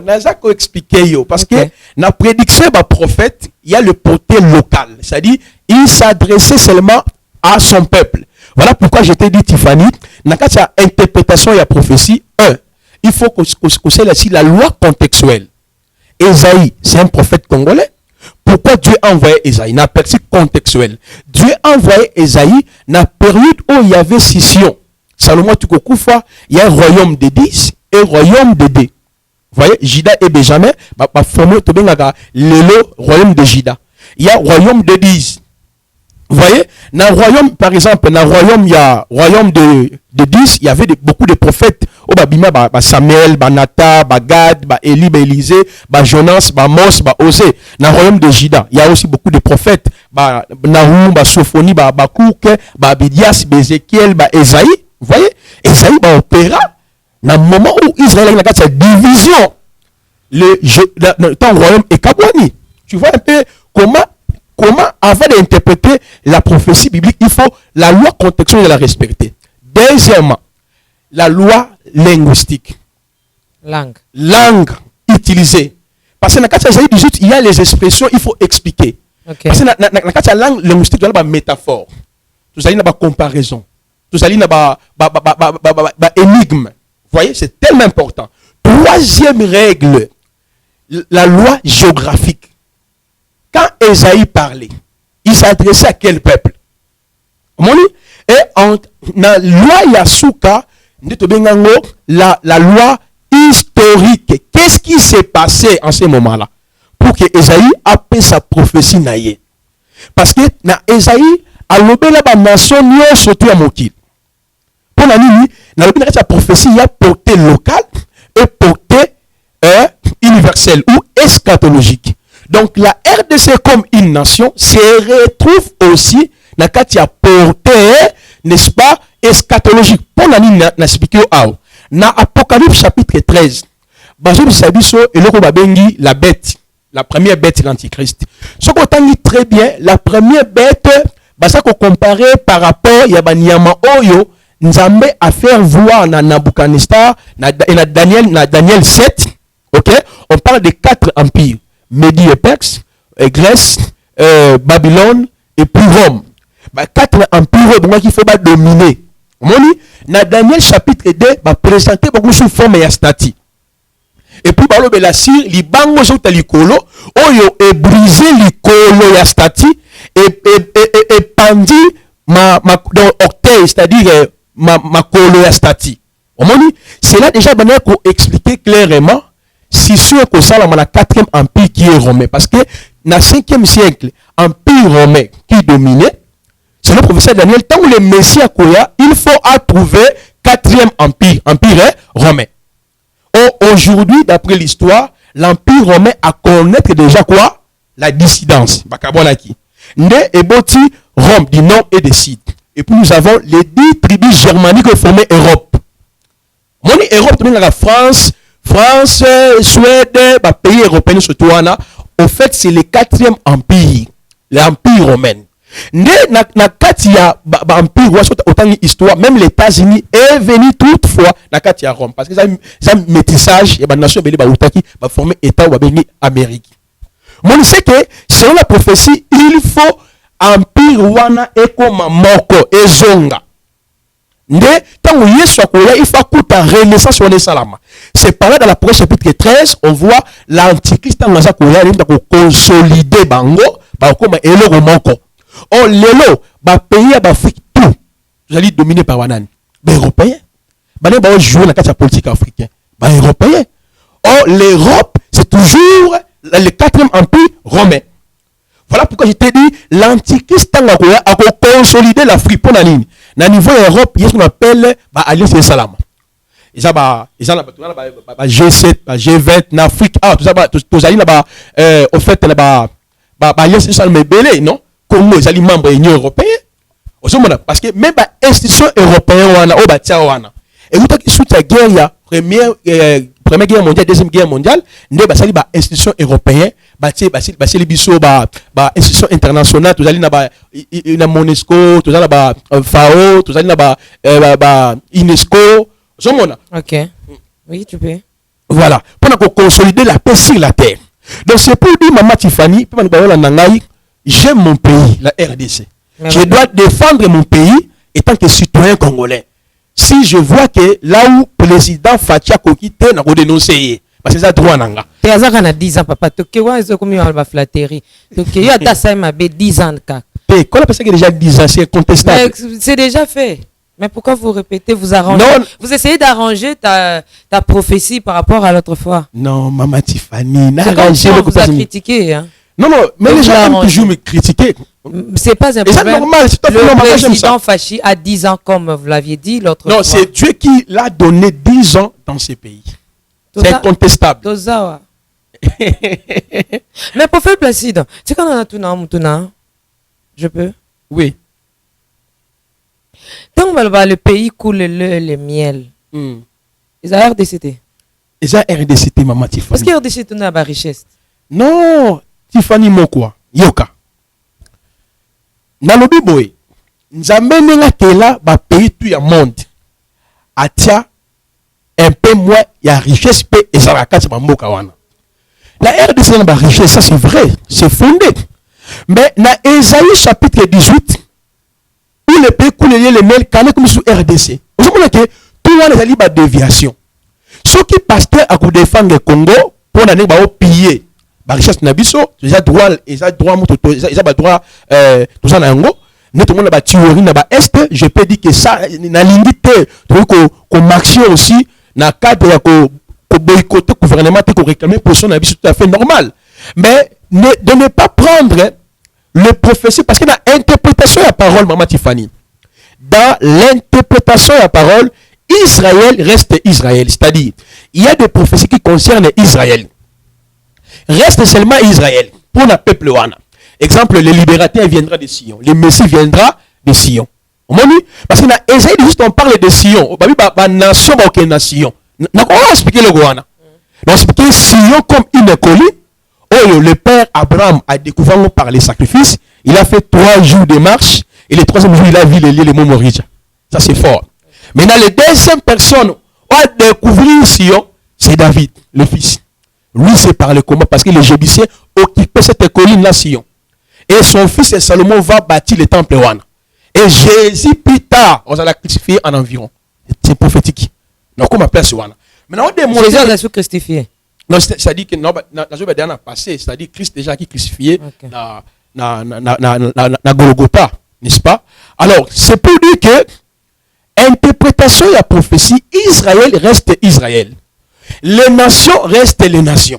Nazako expliqué parce que dans la prédiction du prophète, il y a le porté local. C'est-à-dire, il s'adressait seulement à son peuple. Voilà pourquoi je t'ai dit, Tiffany, dans la interprétation et la prophétie, 1, il faut qu'on sait la loi contextuelle. Esaïe, c'est un prophète congolais. Pourquoi Dieu a envoyé Esaïe? Dans la perspective contextuelle. Dieu a envoyé Esaïe dans la période où il y avait scission. Salomon Tukokoufa, il y a un royaume de 10 et un royaume de 2. Vous voyez, Juda et Benjamin, le royaume de Juda. Il y a un royaume de 10. Vous voyez, dans le royaume, par exemple, dans le royaume, il y a royaume de 10, il y avait beaucoup de prophètes. Samuel, Nathan, Gad, Élie, Élisée, Jonas, Mos, Osée. Dans le royaume de Juda, il y a aussi beaucoup de prophètes. Nahum, Sophonie, Bakouk, Abdias, Ézéchiel, Esaïe. Vous voyez, Esaïe opéra dans le moment où Israël a sa division. Le royaume est Kabouani. Tu vois un peu comment, avant d'interpréter la prophétie biblique, il faut la loi contextuelle de la respecter. Deuxièmement, la loi linguistique. Langue utilisée. Parce que dans le cas 18, il y a les expressions, il faut expliquer. Okay. Parce que dans le cas de la langue linguistique, il y a une métaphore. Vous avez une comparaison. Vous avez une énigme. Vous voyez, c'est tellement important. Troisième règle, la loi géographique. Quand Esaïe parlait, il s'adressait à quel peuple? Et dans la loi Yasuka, la loi historique. Qu'est-ce qui s'est passé en ce moment-là pour que Esaïe ait sa prophétie naïe? Parce que dans Esaïe, à l'obéla la nation n'y surtout à Mokil. Pour la nuit, dans la prophétie, il y a portée locale et portée universelle ou eschatologique. Donc la RDC comme une nation se retrouve aussi dans la portée, n'est-ce pas, eschatologique. Pour la nuit, dans Apocalypse chapitre 13, la bête, la première bête, l'antichrist. Ce qu'on dit très bien, la première bête, ça qu'on comparait par rapport à Yabanyama Oyo, Nzambe a fait voir dans Nabucodonosor, dans Daniel 7, ok? On parle de 4 empires, Médie et Perse, Grèce, Babylone et puis Rome. 4 empires qu'il faut dominer. Dans Daniel chapitre 2, présenter beaucoup sous forme et statue. Et puis la Syrie, les bangos sont likolo, oyo et brisé likolo ya statue et pendu ma orteil, c'est-à-dire ma colo ya statue. C'est là déjà pour expliquer clairement si sûr que ça la 4e empire qui est romain, parce que dans le 5e siècle, empire romain qui dominait, C'est le professeur Daniel, tant que le Messie a Koya, il faut trouver 4e empire, empire romain. Aujourd'hui, d'après l'histoire, l'empire romain a connaître déjà quoi? La dissidence. Bakabonaki. Né et Boti, Rome du nord et du sud. Et puis nous avons les 10 tribus germaniques qui formaient Europe. Mon Europe, la France, Suède, pays européens surtout. Au fait, c'est le 4e empire, l'empire romain. Na katia empire autant histoire, même les États-Unis est venu toutefois na katia Rome parce que ça métissage et nation belé ba utaki ba former état ou béni Amérique. Moi je sais que selon la prophétie, il faut empire wana ekoma moko ezonga. Nde tango Yesu akoya il faut kuta renaissance wana salama. C'est par là dans la Apocalypse chapitre 13, on voit l'antichrist tango za koya il va consolider bango ba koma eloko moko. Oh, lelo, pays d'Afrique, tout, vous allez dominer par Wanani. Les Européens, ils vont jouer dans la politique africaine. Les Européens. Oh, l'Europe, c'est toujours le 4e empire romain. Voilà pourquoi je t'ai dit, l'antichrist a consolidé l'Afrique pour la ligne. Dans le niveau Europe, il y a ce qu'on appelle l'Alliance des Salama. Ils ont G7, G20, en Afrique. Ah, tout ça, tout allez là-bas, au fait, là-bas, l'Alliance des Salama est belle, non? Congo les membres de l'Union européenne parce que même les institutions européennes et vous sous la guerre il y a première guerre mondiale deuxième guerre mondiale les institutions européennes les biso institutions internationales tout allez na Monesco tout allez na FAO tout allez na UNESCO OK oui tu peux voilà pour consolider la paix sur la terre donc c'est pour dire maman Tiffany j'aime mon pays, la RDC. Je dois défendre mon pays étant que citoyen congolais. Si je vois que là où le président Fatia Kokite n'a pas dénoncé, parce que c'est ça droit nanga. Tu as 10 ans, papa. Tu as comme une flatterie. Tu as 10 ans. Quand on a déjà 10 ans, c'est contestable. C'est déjà fait. Mais pourquoi vous répétez, vous arrangez? Vous essayez d'arranger ta prophétie par rapport à l'autre fois. Non, maman Tiffany, vous a critiqué. Hein? Non, mais les gens aiment toujours me critiquer. C'est pas un problème. C'est normal, c'est tout à fait normal. Le président Fachi a 10 ans, comme vous l'aviez dit l'autre fois. Non, c'est Dieu qui l'a donné 10 ans dans ces pays. C'est incontestable. Mais pour faire Placide, c'est quand on a tout dans je peux? Oui. Tant que le pays coule le miel, ils ont RDCT. Ils ont RDCT, maman Tiffany. Parce que RDCT n'a pas richesse. Non. Tiffany Mokwa, Yoka. Nalobi boy, nzambe nenga kela ba pays tout ya monde. Atia un peu moins ya richesse pe ezalaka ba mboka wana. La RDC na ba richesse, ça c'est vrai, c'est fondé. Mais na Ésaïe chapitre 18 où le pays coule le mel kana comme sur RDC. Vous comprenez que tout wana ezali ba déviation. Ceux qui pasteur a ko défendre le Congo pour na ba piller ba richesse na biso déjà droit moto déjà ba droit tout ça na yango ne tout le monde ba théorie na ba est je peux dire que ça na limité ko marcher aussi na cadre ya ko boycotter gouvernement ko réclamer position na biso tout à fait normal mais de ne pas prendre le prophétie parce que dans interprétation de la parole maman Tiffany dans l'interprétation de la parole Israël reste Israël, c'est-à-dire il y a des prophéties qui concernent Israël. Reste seulement Israël pour le peuple wana. Exemple, le libérateur viendra de Sion, le Messie viendra de Sion. Parce que dans Ésaïe juste on parle de Sion, ba nation ba aucune nation. Na ko expliquer le wana. Donc expliquer Sion comme une colline. Oh, le père Abraham a découvert par les sacrifices, il a fait 3 jours de marche et le 3e jour il a vu les mots Morija. Ça c'est fort. Maintenant, la deuxième personne a découvert Sion, c'est David, le fils. Lui, c'est par le combat parce que les Jébusiens occupaient cette colline-là, Sion. Et son fils Salomon va bâtir le temple Wana. Et Jésus, plus tard, on va la crucifier en environ. C'est prophétique. Donc, comment on appelle ce Wana? Maintenant, Jésus a été crucifié. Non, c'est-à-dire que dans le dernier passé, c'est-à-dire Christ déjà qui est crucifié dans Golgotha, n'est-ce pas? Alors, c'est pour dire que interprétation de la prophétie, Israël reste Israël. Les nations restent les nations.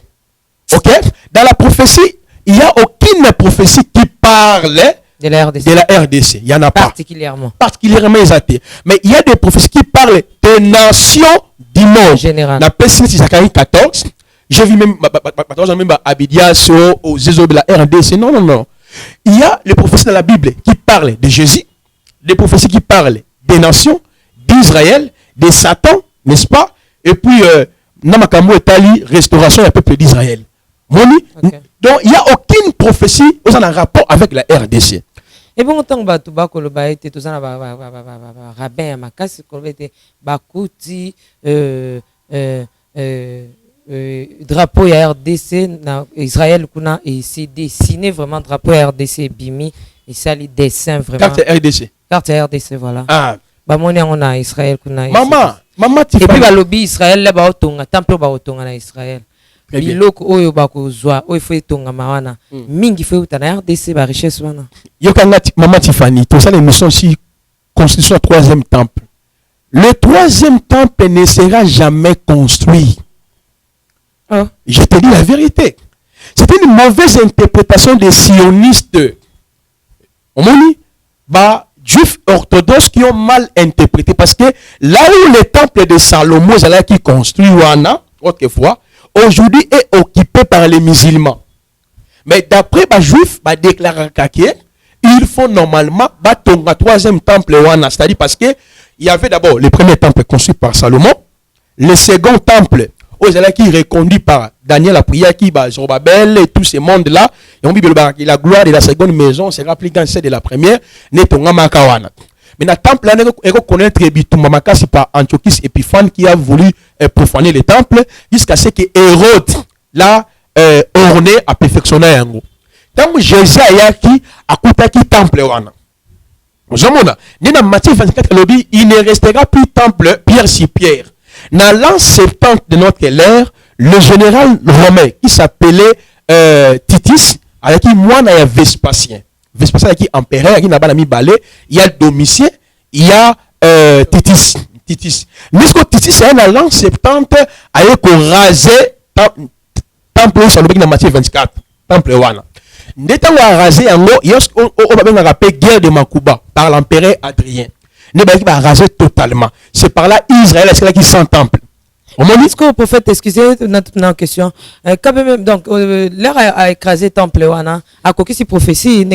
Ok? Dans la prophétie, il n'y a aucune prophétie qui parle De la RDC. De la RDC. Il n'y en a pas. Particulièrement. Particulièrement exalté. Mais il y a des prophéties qui parlent des nations du monde. En général. La Pessin, c'est Zacharie 14. J'ai vu même Abidias aux Zézo de la RDC. Non, non, non. Il y a les prophéties dans la Bible qui parlent de Jésus, des prophéties qui parlent des nations, d'Israël, de Satan, n'est-ce pas? Et puis, Namakamu Etali, restauration du peuple d'Israël. Okay. Donc, il n'y a aucune prophétie qui a un rapport avec la RDC. Et bon, tant que tu vas colobailler, tu as rabbin, makasi kolobete, bakuti, drapeau ya RDC na Israël kuna et c'est dessiné vraiment drapeau RDC bimi et ça les dessins vraiment. Carte RDC. Carte RDC voilà. Ah. Ba moni on a Israël kuna. Maman tu. Et puis ba lobby Israël là ba otonga temple ba otonga na Israël. Biloko oyo ba kozwa oyo faut etonga mawana. Mingi faut utana RDC ba richesse wana. Yokanga maman Tiffany, tout ça l'émission aussi construction 3e temple. Le 3e temple ne sera jamais construit. Oh. Je te dis la vérité. C'est une mauvaise interprétation des sionistes. On m'a dit, juifs orthodoxes qui ont mal interprété parce que là où le temple de Salomon, qui construit Wana, autrefois, aujourd'hui est occupé par les musulmans. Mais d'après les juifs, déclarent qu'il faut normalement ton 3e temple Wana, c'est-à-dire parce que il y avait d'abord le premier temple construit par Salomon, le second temple qui est reconduit par Daniel la prière qui va Zorobabel et tous ces mondes là et la gloire de la seconde maison sera plus grande que celle de la première netonga makawana. Mais le temple là est reconnaître Bitumba Makasi par Antiochus Épiphane qui a voulu profaner le temple jusqu'à ce que Hérode l'a orné à perfectionner un gros. Tant que Jésus ayaki akutaki temple wana. Dans Matthieu 24 il ne restera plus temple pierre sur pierre. Dans l'an 70 de notre ère, le général romain qui s'appelait Titus, avec qui moi il y a Vespasien. Vespasien qui est empereur, qui n'a pas mis balai, il y a Domitien, il y a Titus. Mais ce que Titus est dans l'an 70, il a rasé temple sur le dans Matthieu 24, temple wana. Dès qu'on a rasé en haut, il y a une guerre de Makuba par l'empereur Adrien. Ne va raser totalement. C'est par là Israël, c'est là qui s'en temple. Est-ce que le prophète, excusez notre question, quand même, donc, l'air a écrasé temple, a quoi si prophétie,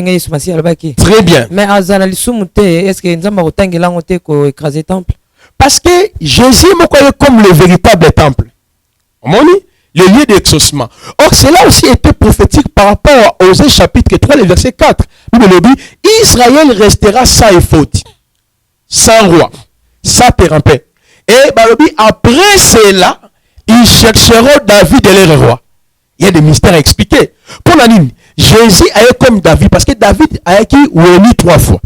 très bien. Mais à Zanalisumute, est-ce que nous avons écrasé temple? Parce que Jésus est comme le véritable temple. Le lieu d'exaucement. Or, cela aussi était prophétique par rapport aux Osée chapitre 3, le verset 4. Israël restera sans faute, sans roi, sans père. Et après cela, ils chercheront David et leur roi. Il y a des mystères à expliquer. Pour la ligne, Jésus est comme David, parce que David a été réuni 3 fois.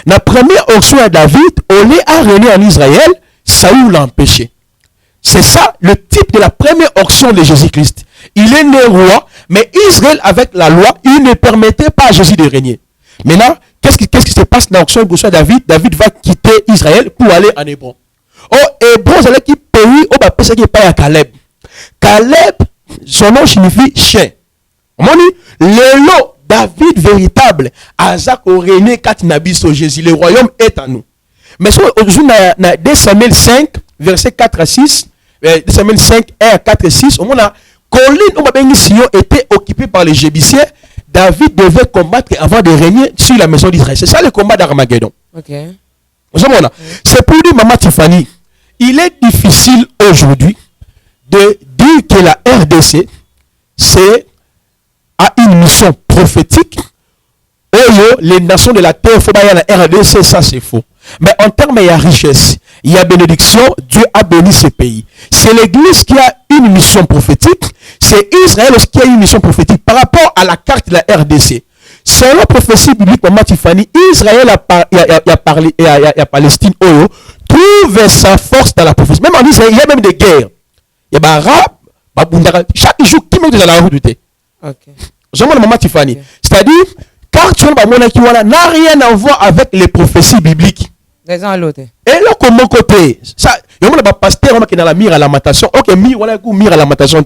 La première option à David, on a réuni en Israël, Saül l'a empêché. C'est ça le type de la première option de Jésus-Christ. Il est né roi, mais Israël, avec la loi, il ne permettait pas à Jésus de régner. Maintenant, qu'est-ce qui se passe dans l'option de David? David va quitter Israël pour aller en Hébron. Oh, Hébron, c'est là qui pays, oh, bah, c'est qui pas à Caleb. Caleb, son nom signifie chien. On dit, le lot David véritable, Azak au René Katinabiso Jésus, le royaume est à nous. Mais aujourd'hui, dans 2 Samuel 5, verset 4 à 6, 2 Samuel 5, 1 à 4 et 6, on a colline Sion était occupée par les Jébusiens. David devait combattre avant de régner sur la maison d'Israël. C'est ça le combat d'Armageddon. Okay. C'est pour dire, Maman Tiffany, il est difficile aujourd'hui de dire que la RDC, c'est à une mission prophétique. Les nations de la terre, il faut pas la RDC, ça c'est faux. Mais en termes de richesse, il y a bénédiction, Dieu a béni ce pays. C'est l'église qui a une mission prophétique, c'est Israël qui a une mission prophétique par rapport à la carte de la RDC. Selon la prophétie biblique, Maman Tiffany, Israël a Palestine, trouve sa force dans la prophétie. Même en Israël, il y a même des guerres. Il y a des arabes, chaque jour, qui met dans la route. Ok. Je vois Maman Tiffany. C'est-à-dire, car tu n'a rien à voir avec les prophéties bibliques. Et là, comment côté ça, il y a un pasteur qui est dans la mire à lamentation. Ok, mire à lamentation.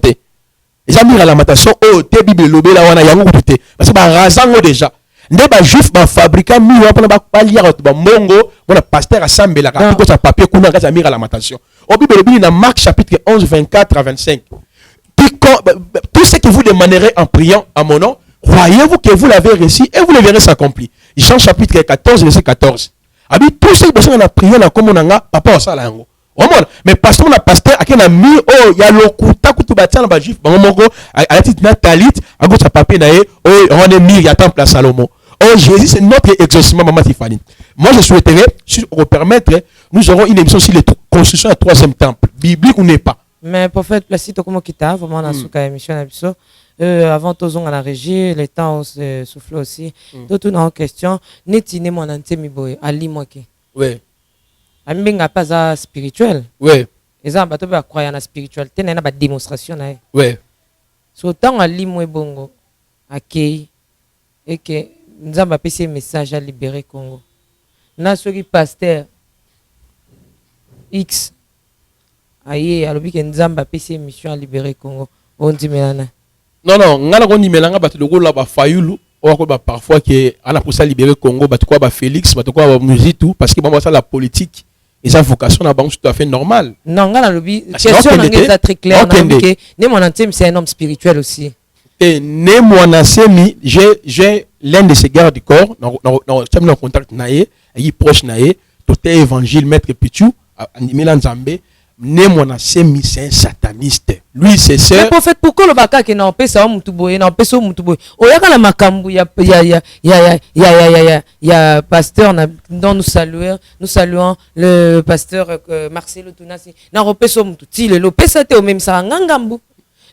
Ils ont mis à lamentation. Oh, tes bibles lobé là, on a yangou tout. Parce que razango déjà. Nde ba juif ba fabricant mi wa pona ba lire ba mongo bona pasteur assemblera ka sa papier kuna ka mira lamentation. Au Bible dans Marc chapitre 11 24 à 25. Tout ce que vous demanderez en priant à mon nom, croyez-vous que vous l'avez reçu et vous le verrez s'accomplir. Jean chapitre 14 verset 14. Abi tout ce que vous avez prié na comme nanga papa osala yango. Mais parce qu'on a pasteur à quel ami oh ya lokuta kutubatia na ba juif bango moko a titre na talit a gauche sa papier na oh on est mis ya temple à Salomon. Oh Jésus c'est notre exaucement maman Tiffany. Moi je souhaiterais si on permettre nous aurons une émission sur les constructions du troisième temple biblique ou n'est pas. Mais prophète Placide comment kita vraiment na suka émission na biso avant tous on a la régie les temps se souffle aussi tout en question netine mon antemi boy ali moke. Ouais. Aminga pas ça spirituel. Ouais. Eza bato ba croyant na spiritualité na ba démonstration na. Ouais. So tant ali mo bongo akei et que nous avons passé un message à libérer Congo. Na soki pasteur X aye alobi ke nzamba pesi émission à libérer Congo on dit melana non ngala ko ni melanga bato lokola ba fayulu o ko ba parfois que ana pour ça libérer Congo bato ko ba Félix bato ko ba Muzitu parce que bon ça la politique et sa vocation na banque tout à fait normal. Non ngala lobi question est très claire que né mon antime c'est un homme spirituel aussi. Et né mon asemi j'ai l'un de ces gardes du corps dans contact naé yi proche naé tout évangile maître Pichu animé Nzambe. Né mon asemi c'est un sataniste. Lui c'est ça. Le prophète pourquoi le baka qui n'a pas ça mutuboye n'a pas ça mutuboye. Oyaka la makambu ya pasteur dont nous saluons le pasteur Marcelo Tunasi. Na repeso mututi le pesa te au même ça ngangambu.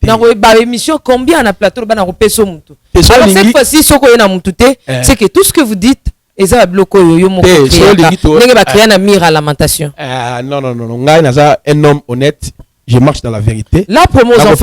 Na ba émission combien na plateau ba na repeso mutu. Alors cette fois-ci ce ko na mutute c'est que tout ce que vous dites et ça va bloquer yo moko nenge ba créer na mire à lamentation. Non ngai naza un homme honnête, je marche dans la vérité. La promotion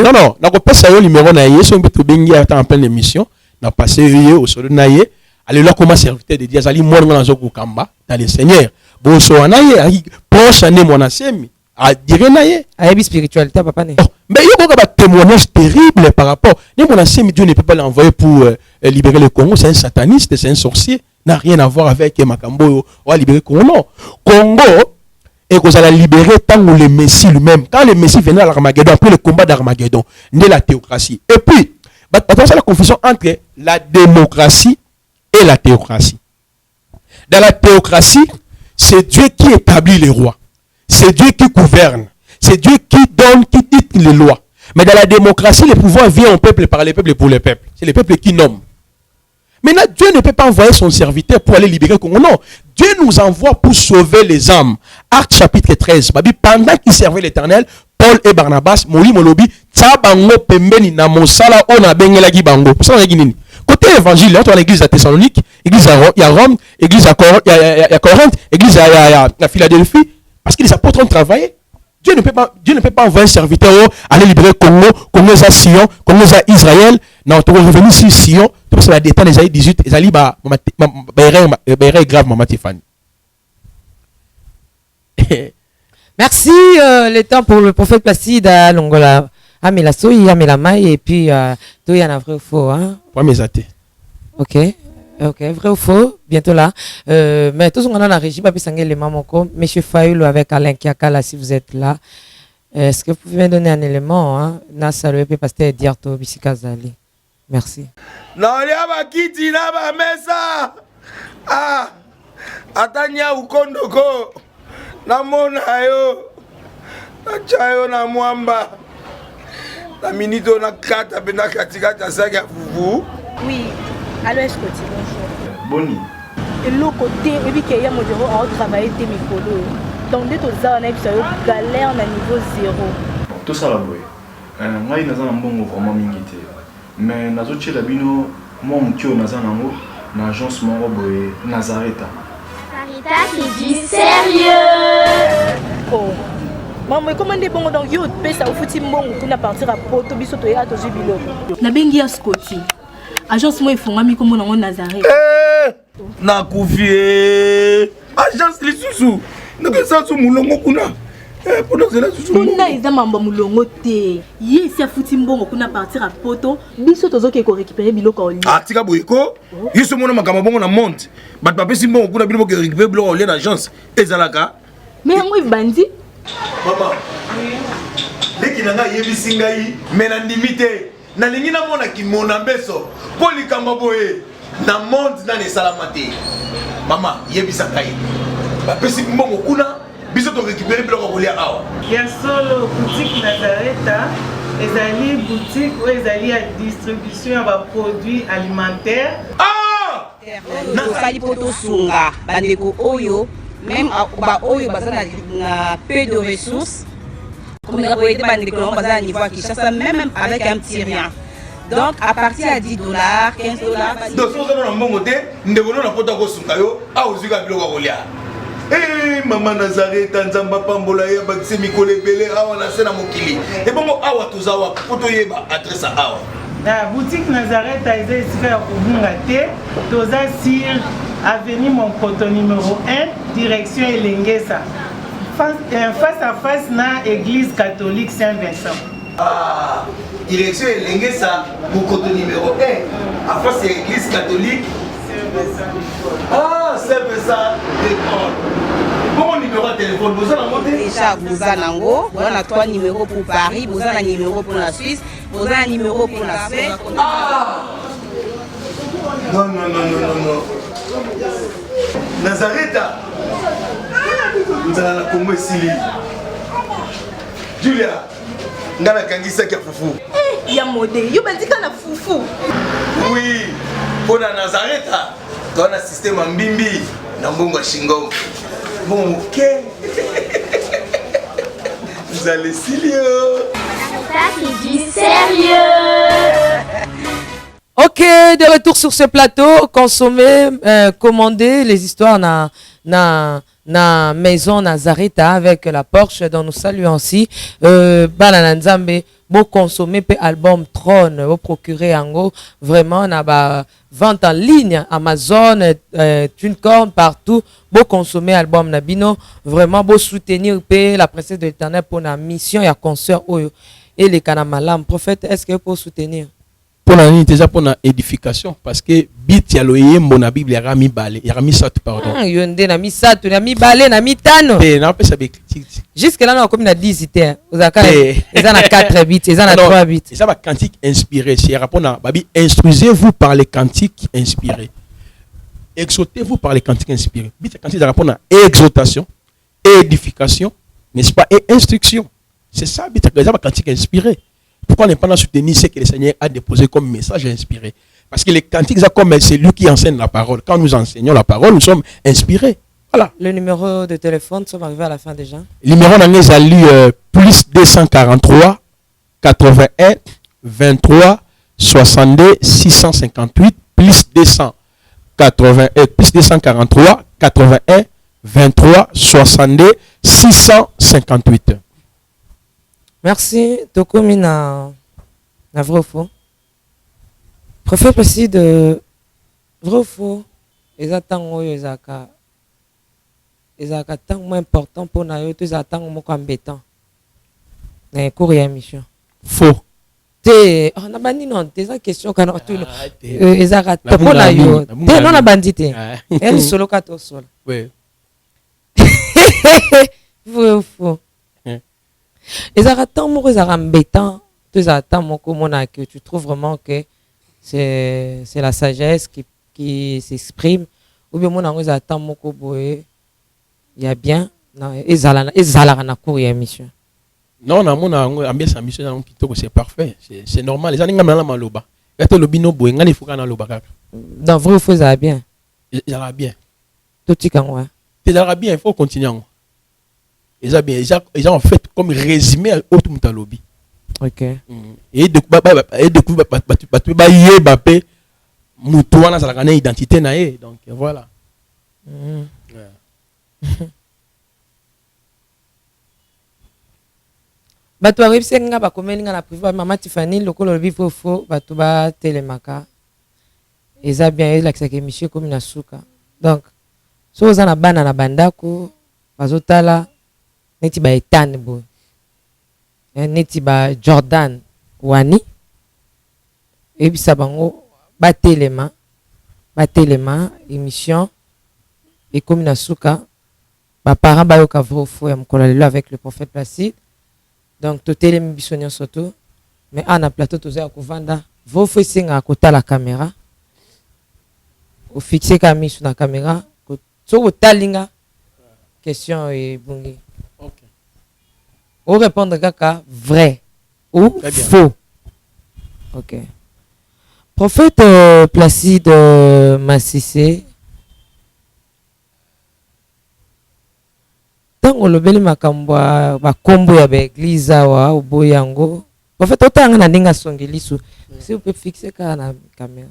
non na ko pesa yo numéro na yeso mbitu bengi ata en pleine émission na passé yo au solo na ye allez là comment serviteur de Dieu azali mo ngana zo kamba dans le Seigneur bo so na ye proche ne mon asemi a dire na ye a spiritualité papa ne. Mais il y a un témoignage terrible par rapport. Dieu ne peut pas l'envoyer pour libérer le Congo. C'est un sataniste, c'est un sorcier. N'a rien à voir avec Makambo. On va libérer le Congo. Non. Congo, et qu'on va libérer tant que le Messie lui-même. Quand le Messie venait à l'Armageddon, après le combat d'Armageddon, né la théocratie. Et puis, c'est la confusion entre la démocratie et la théocratie. Dans la théocratie, c'est Dieu qui établit les rois. C'est Dieu qui gouverne. C'est Dieu qui donne, qui dicte les lois. Mais dans la démocratie, le pouvoir vient au peuple par les peuples et pour les peuples. C'est les peuples qui nomment. Maintenant, Dieu ne peut pas envoyer son serviteur pour aller libérer le Congo. Non. Dieu nous envoie pour sauver les âmes. Actes chapitre 13. Pendant qu'ils servaient l'Éternel, Paul et Barnabas, Moli Molobi, Tsabango Pembeni na Mosala, on a bengé la Gibango. Côté évangile, on a l'église à Thessalonique, église à Rome, église à Corinthe, église à Philadelphie. Parce que les apôtres ont travaillé. Dieu ne peut pas envoyer un serviteur aller libérer Congo, Congo à Sion, Congo à Israël. Non, tu vas revenir sur Sion. Tu vas détendre les années 18. Les alliés, grave, maman Tiffany. Merci, le temps pour le prophète Placide à Longola. Amela Soyi, Amela Maï, et puis, tout y en a vrai ou faux, hein? Pas mes athées. Ok. Ok, vrai ou faux, bientôt là. Mais tous on a la régie, Papi Sangé, les mamans, Monsieur Fayoulou avec Alain Kiakala, si vous êtes là. Est-ce que vous pouvez me donner un élément, hein? Nasa le pe pasteur Diarto Bisikazali. Merci. Non, il y a pas qui dit là, mesa. Ah, Atania ou Kondoko. Namona yo. Nachayo na mwamba. La minute on a 4 abena katika tasaka fufu. Oui. Allô, est-ce que tu bonjour? Boni. Et l'autre côté, et puis qu'il y a mon bureau à travailler tes micros. Donc, dès que tu as un galère à niveau 0. Tout ça là, oui. Moi, je suis un bon vraiment mingité. Mais je suis un bon moi, je suis un agence Nazareta. Sarita qui dit sérieux. Oh. Maman, comment est bon donc yo pe ça au fouti mbongo kuna partir à Poto biso to ya to jibilo. Na bengi ya Scotty. Agence moi ifungami comme on Nazareth. Na kufie. Agence lisusu. Naka sa su mulongo kuna. kuna eza mambo mulongo te ye si afuti mbongo kuna partir à poto biso tozoke ko récupérer biloko olia ah tika boyeko yiso mona makama bongo na monte bat bapesi mbongo kuna biloko ko récupérer biloko olia na agence ezalaka mais yango ibandi mama leki nanga yebisi ngai mais na ndimi te nalingi namona kimona mbeso mpo likambo boye na monte nani esalama te mama yebisa ngai bapesi mbongo kuna biso to récupérer biloko kolia awa ya solo boutique Nazareta ezali boutique oyo ezali ya distribution ya baproduits alimentaires tosali mpo tosunga bandeko oyo même baoyo baza na peu de ressources comme les boyete bandeko nango baza na niveau ya Kinshasa même avec un petit rien. Donc à partir à 10 $, 15 $. Donc si vous avez un bon côté, nous devons nous apporter au Sunkayo, à aux yeux de l'Ogolia. Eh, maman Nazareth, Nzamba Pambola, Bakse Mikole Bele, Awa Nasena Mokili. Et bon, Awa Tozawa, Potoyeba, adresse à Awa. La boutique Nazareth a été ici à Kubungate, Toza sur avenue Monkoto numéro 1, direction Elengesa. Face à face na église catholique Saint-Vincent. Ah, direction Elengesa, Monkoto numéro 1, à face à l'église catholique. Ah, Saint-Vincent d'école. Bon numéro de téléphone, vous en avez déjà, vous en avez on a 3 numéros pour Paris, vous en avez un numéro pour la Suisse, vous en avez un numéro pour la Suède. Ah! Non, non, non, non, non, non. Nazareth, nous allons la Congo Sili. Julia, nous allons la Kangisa qui a foufou. Il y a modé, il y a un foufou. Oui, pour la Nazareth, on a un système en bimbi, dans Bongo Shingo. Bon, ok. Vous allez sérieux. C'est du sérieux. Ok, de retour sur ce plateau, consommer, commander les histoires na maison Nazareta avec la Porsche dont nous saluons aussi. Banana Nzambe, beau consommer pe album Trône, beau procurer en gros vraiment na ba vente en ligne Amazon, TuneCorn partout, beau consommer album Nabino, vraiment beau soutenir pe la princesse de l'Éternel pour la mission et à concert oyo et les kanamalam. Prophète, est-ce que pour soutenir? Pour la ligne déjà pour la édification parce que bit ya loye mon Bible ya rami balé ya rami sat pardon yonde na mi sat na mi balé na mi tano et na pesa be jusque là on a comme na 10 iter vous avez ils en a 4 bits ils en a 3 bits ça va cantique inspiré c'est répondre à babi instruisez-vous par les cantiques inspirés exhortez-vous par les cantiques inspirés bit cantique ça répond à exhortation édification n'est-ce pas et instruction c'est ça bit ça va cantique inspiré. Pourquoi ne pas soutenir ce que le Seigneur a déposé comme message inspiré? Parce que les cantiques, c'est lui qui enseigne la parole. Quand nous enseignons la parole, nous sommes inspirés. Voilà. Le numéro de téléphone, nous sommes arrivés à la fin déjà. Le numéro d'année, a lu plus 243 81 23 62 658 plus 243 81 23 62 658. Merci. Tokomi na vrai ou faux. Prophète aussi de vrai ou faux. Les attentes ils tant moins important pour na yo, ils attentes moins embêtant. Na cours et mission. Faux. Te on a bandi non, des questions quand tout ils attentes pour na yo. Te non na bandité. Elle solo kato solo. Oui. Vrai ou faux. Les attentes moi ils embêtant, tous attentes moi que tu trouves vraiment que c'est la sagesse qui s'exprime ou bien mon ils attentes moi boye il y a bien ezala na cour ya mission. Non na mon ambiance mission kitoko c'est parfait, c'est normal les aninga na maloba. Kato lobino boye ngani fuka na loba kaka. Dans vrai faut ça bien. Ça va bien. Tout y quand ouais. Ça va bien, il faut continuer. Ils ont en fait comme résumé au tout le lobby. Ok. Et de coup, Mbappé, Moutouana, ça a une identité naïe. Donc voilà. Bato arrive c'est nga ba komelinga na privé maman Tiffany lokolo lobi fofo bato ba telemaka. Eza bien la que monsieur comme na suka. Donc so za na bana na bandako bazotala neti ba Ethan bo neti ba Jordan wani ebisa bango batelema émission et comme na suka ba parents ba yoka vrai faux ya mkola lelo avec le prophète Placide donc totelemi biso nyonso to mais ana plateau toza kovanda vrai faux singa kota la caméra au fixer kami sur la caméra so talinga question et bungi OK ou répondre kaka vrai ou faux. OK. Prophète Placide Massissé tango lobeli makambo ba kombo ya ba église wa oboyango prophète otanga na ndinga songelisu si vous pouvez fixer ka na caméra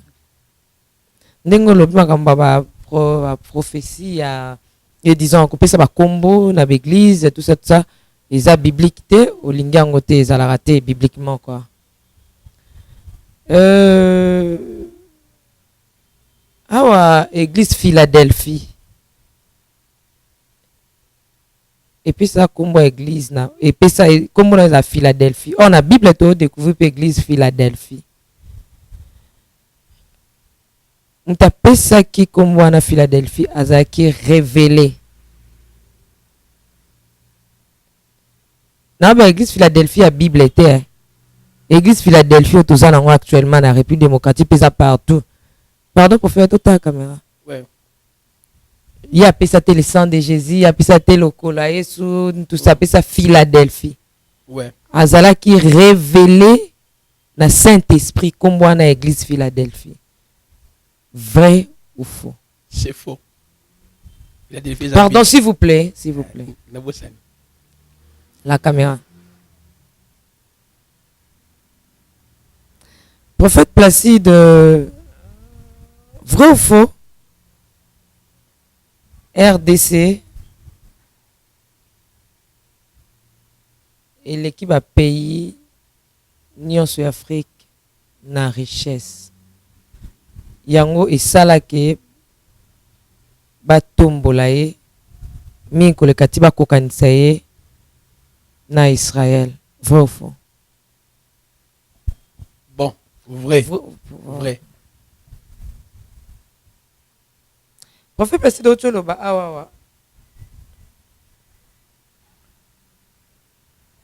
ndingo lobeli makambo ba prophétie ya et disons couper ça ba kombo na ba église tout ça les a bibliques te olingi yango te ezalaka te bibliquement quoi. Awa église Philadelphie et puis ça comme église na et puis ça comme la Philadelphie on a Bible to découvrir église Philadelphie on t'a ça qui comme na Philadelphie azaki révélé na ba église Philadelphie a Bible était église Philadelphie autoza nango actuellement na République démocratique pesa partout. Pardon pour faire toute la caméra. Ouais. Il y a pesa le sang de Jésus, il y a pesa le kola Yesu, tout ça pesa Philadelphie. Ouais. Azala qui révélé na Saint-Esprit comme na église Philadelphie. Vrai ou faux? C'est faux. Pardon s'il vous plaît, s'il vous plaît. La caméra. Prophète Placide, vrai ou faux? RDC et l'équipe a pays nyonso Afrique na richesse. Yango esalake batombola ye minko le katiba kokanisa ye na Israël. Vrai ou faux? Bon, vrai. Vrai. Prophète Placide Ocholoba awawa.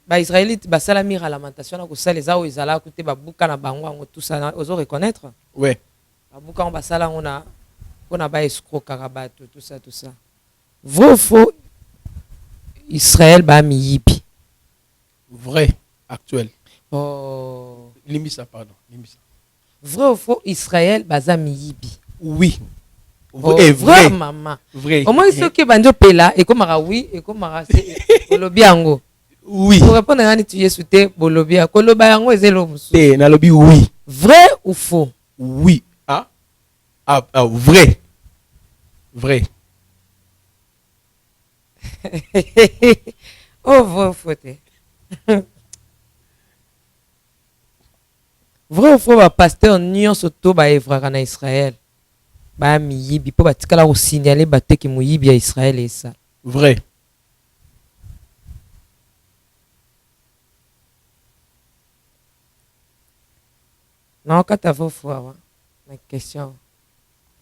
Ba Israélite ba salamir à lamentation na ko sala za o ezala ko te ba buka na bango ngo tout ça ozo reconnaître? Ouais. Ba buka on ba sala ngona on a ba escroc karabato tout ça. Vrai ou faux? Israël ba miyibi. Vrai, actuel. Oh. Limisa, pardon. Limisa. Vrai ou faux? Israël baza miyibi. Oui. Vrai, vrai, maman. Vrai. Au moins, ceux qui banjo pela, et comme oui, et comme bolobiango. Oui. Pour répondre à tu es souté, bolobia, kolobayango et zelomsu. Et nalobi oui. Vrai ou faux? Oui. Vrai. Vrai. Oh, vrai ou faux? Vrai ou faux? Ba pasteur nyon soto ba evra na Israël. Ba miyibi po batikala ko signaler bateki muyibi ya Israël et ça. Vrai. Non, quand tu as foi, ma question.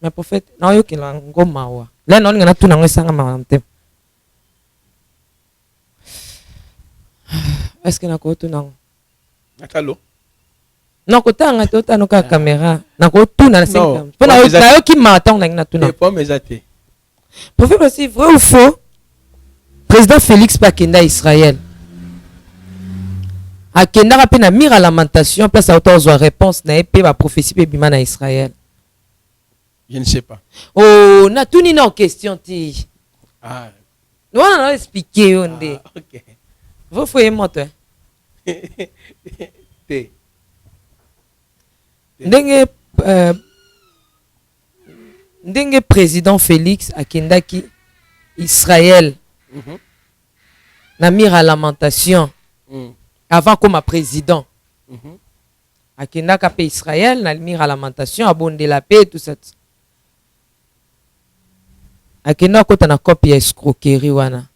Mais prophète, non, yo ki la ngoma wa. Là non ngana tuna ngosanga mamte. Est-ce que na ko tuna? Nakalo. Non, ko tanga to tanu ka caméra. Na ko tuna na 5. Pona yo ki matang na tuna. Pas mes athées. Prophète aussi vrai ou faux? Président Félix Pakenda Israël. Akenda rappelle na mire à lamentation place à autant de réponse na épée ba prophétie pe bima na Israël. Je ne sais pas. Oh, na tout ni non question ti. Ah. Nous on a expliqué onde. OK. Vous faites monter. T. Ndenge président Félix akendaki Israël. Na mire à lamentation. Avant comme président. Akendaka pe Israël na mire à lamentation abonde la paix tout ça. Akenda kota na copie escroquerie wana.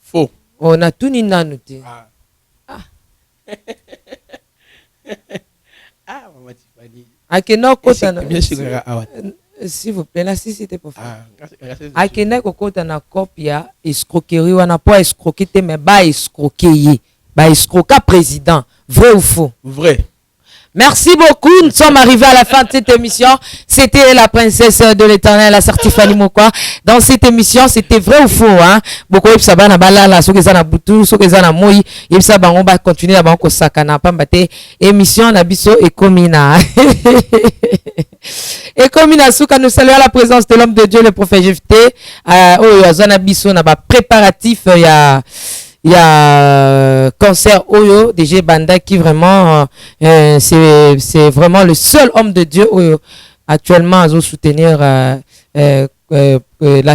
Faux. On a tout ni nanoté. Ah, maman Tiffany. Akena kota na. Bien sûr. S'il vous plaît, là, si c'était pour faire. Akena kota na copia escroquerie wana po escroquer te mais ba escroquer ba escroquer président. Vrai ou faux? Vrai. Merci beaucoup. Nous sommes arrivés à la fin de cette émission. C'était la princesse de l'Éternel, la Tiffany Mokwa. Dans cette émission, c'était vrai ou faux, hein? Beaucoup de sabana balala, ceux qui sont na butu, ceux qui sont na moi, ils savent on va continuer à banco sakana pambate. Émission nabiso et komina. Et komina souka, nous saluons la présence de l'homme de Dieu, le prophète JFT. Oh, yazana biso na ba préparatif il y a concert Oyo DG Banda qui vraiment c'est vraiment le seul homme de Dieu Oyo actuellement à soutenir la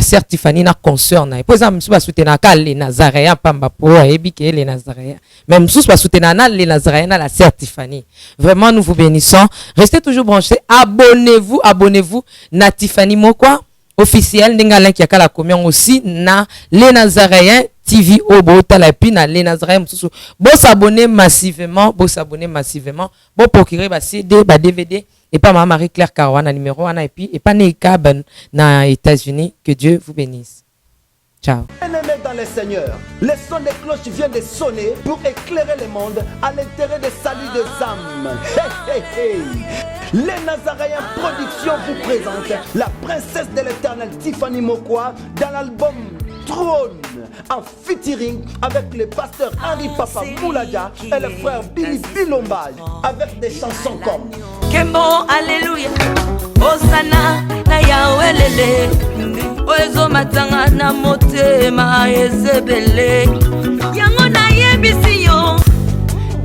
sœur Tiffany na concert na par exemple va soutenir les Nazaréens pamba pour ebike les Nazaréens même sous va soutenir les Nazaréens la sœur Tiffany. Vraiment nous vous bénissons, restez toujours branchés, abonnez-vous na Tiffany Mokwa officiel ndengala qui a la communion aussi na les Nazaréens TV au Botala et puis na les Nazaréens bon s'abonner massivement bon procurer ba CD ba DVD et pas ma Marie-Claire Carouana numéro 1 et puis et pas Neika na États-Unis. Que Dieu vous bénisse. Ciao. Bien-aimés dans le Seigneur, le son des cloches vient de sonner pour éclairer le monde à l'intérêt des saluts des âmes. Hey, hey, hey. Les Nazaréens Productions vous présentent la princesse de l'Éternel Tiffany Mokwa dans l'album Trône en featuring avec le pasteur Henri Papa Mouladia et le frère Billy Bilomba avec des chansons comme Kembo Alléluia Osana na Yahweh Oezo matanga na motema ezebele Yango na yebisi yo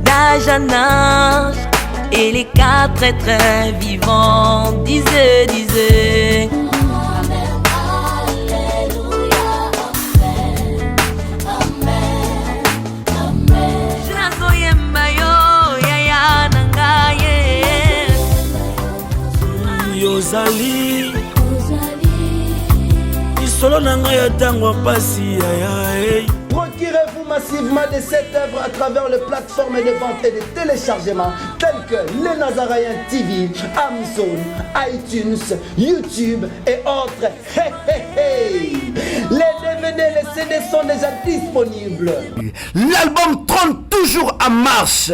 d'âge en âge et les quatre êtres vivants disaient Yozali Isolo nanga ya tango pasi ya. Procurez-vous massivement de cette œuvre à travers les plateformes de vente et de téléchargement telles que les Nazaréens TV, Amazon, iTunes, YouTube et autres. Hey, hey, hey. Les DVD, les CD sont déjà disponibles. L'album Trône toujours en marche.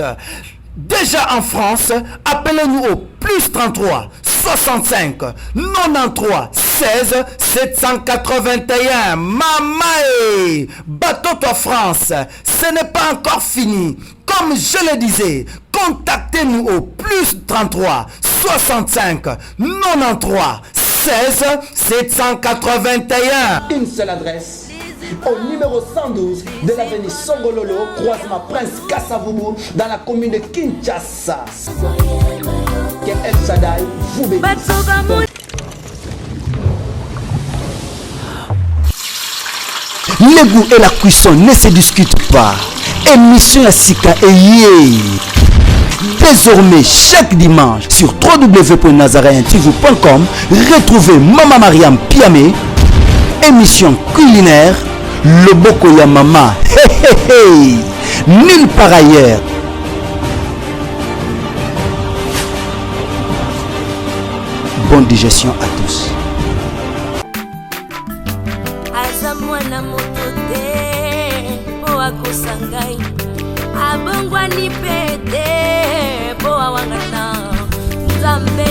Déjà en France, appelez-nous au plus 33 65 93 16 781. Mamae, bateau France, ce n'est pas encore fini. Comme je le disais, contactez-nous au plus 33 65 93 16 781. Une seule adresse. Au numéro 112 de l'avenue Songololo, croisement Prince Kassavubu, dans la commune de Kinshasa. Que El Shaddai vous bénisse. Le goût et la cuisson ne se discutent pas. Émission à Sika et Yé. Désormais, chaque dimanche, sur www.nazareentv.com, retrouvez Mama Mariam Piamé. Émission culinaire, le Bokoya Mama. Hey, hey, hey. Nulle part ailleurs. Bonne digestion à tous. Azamwana motote boa kosangai abongwani pete boa wangata Zambe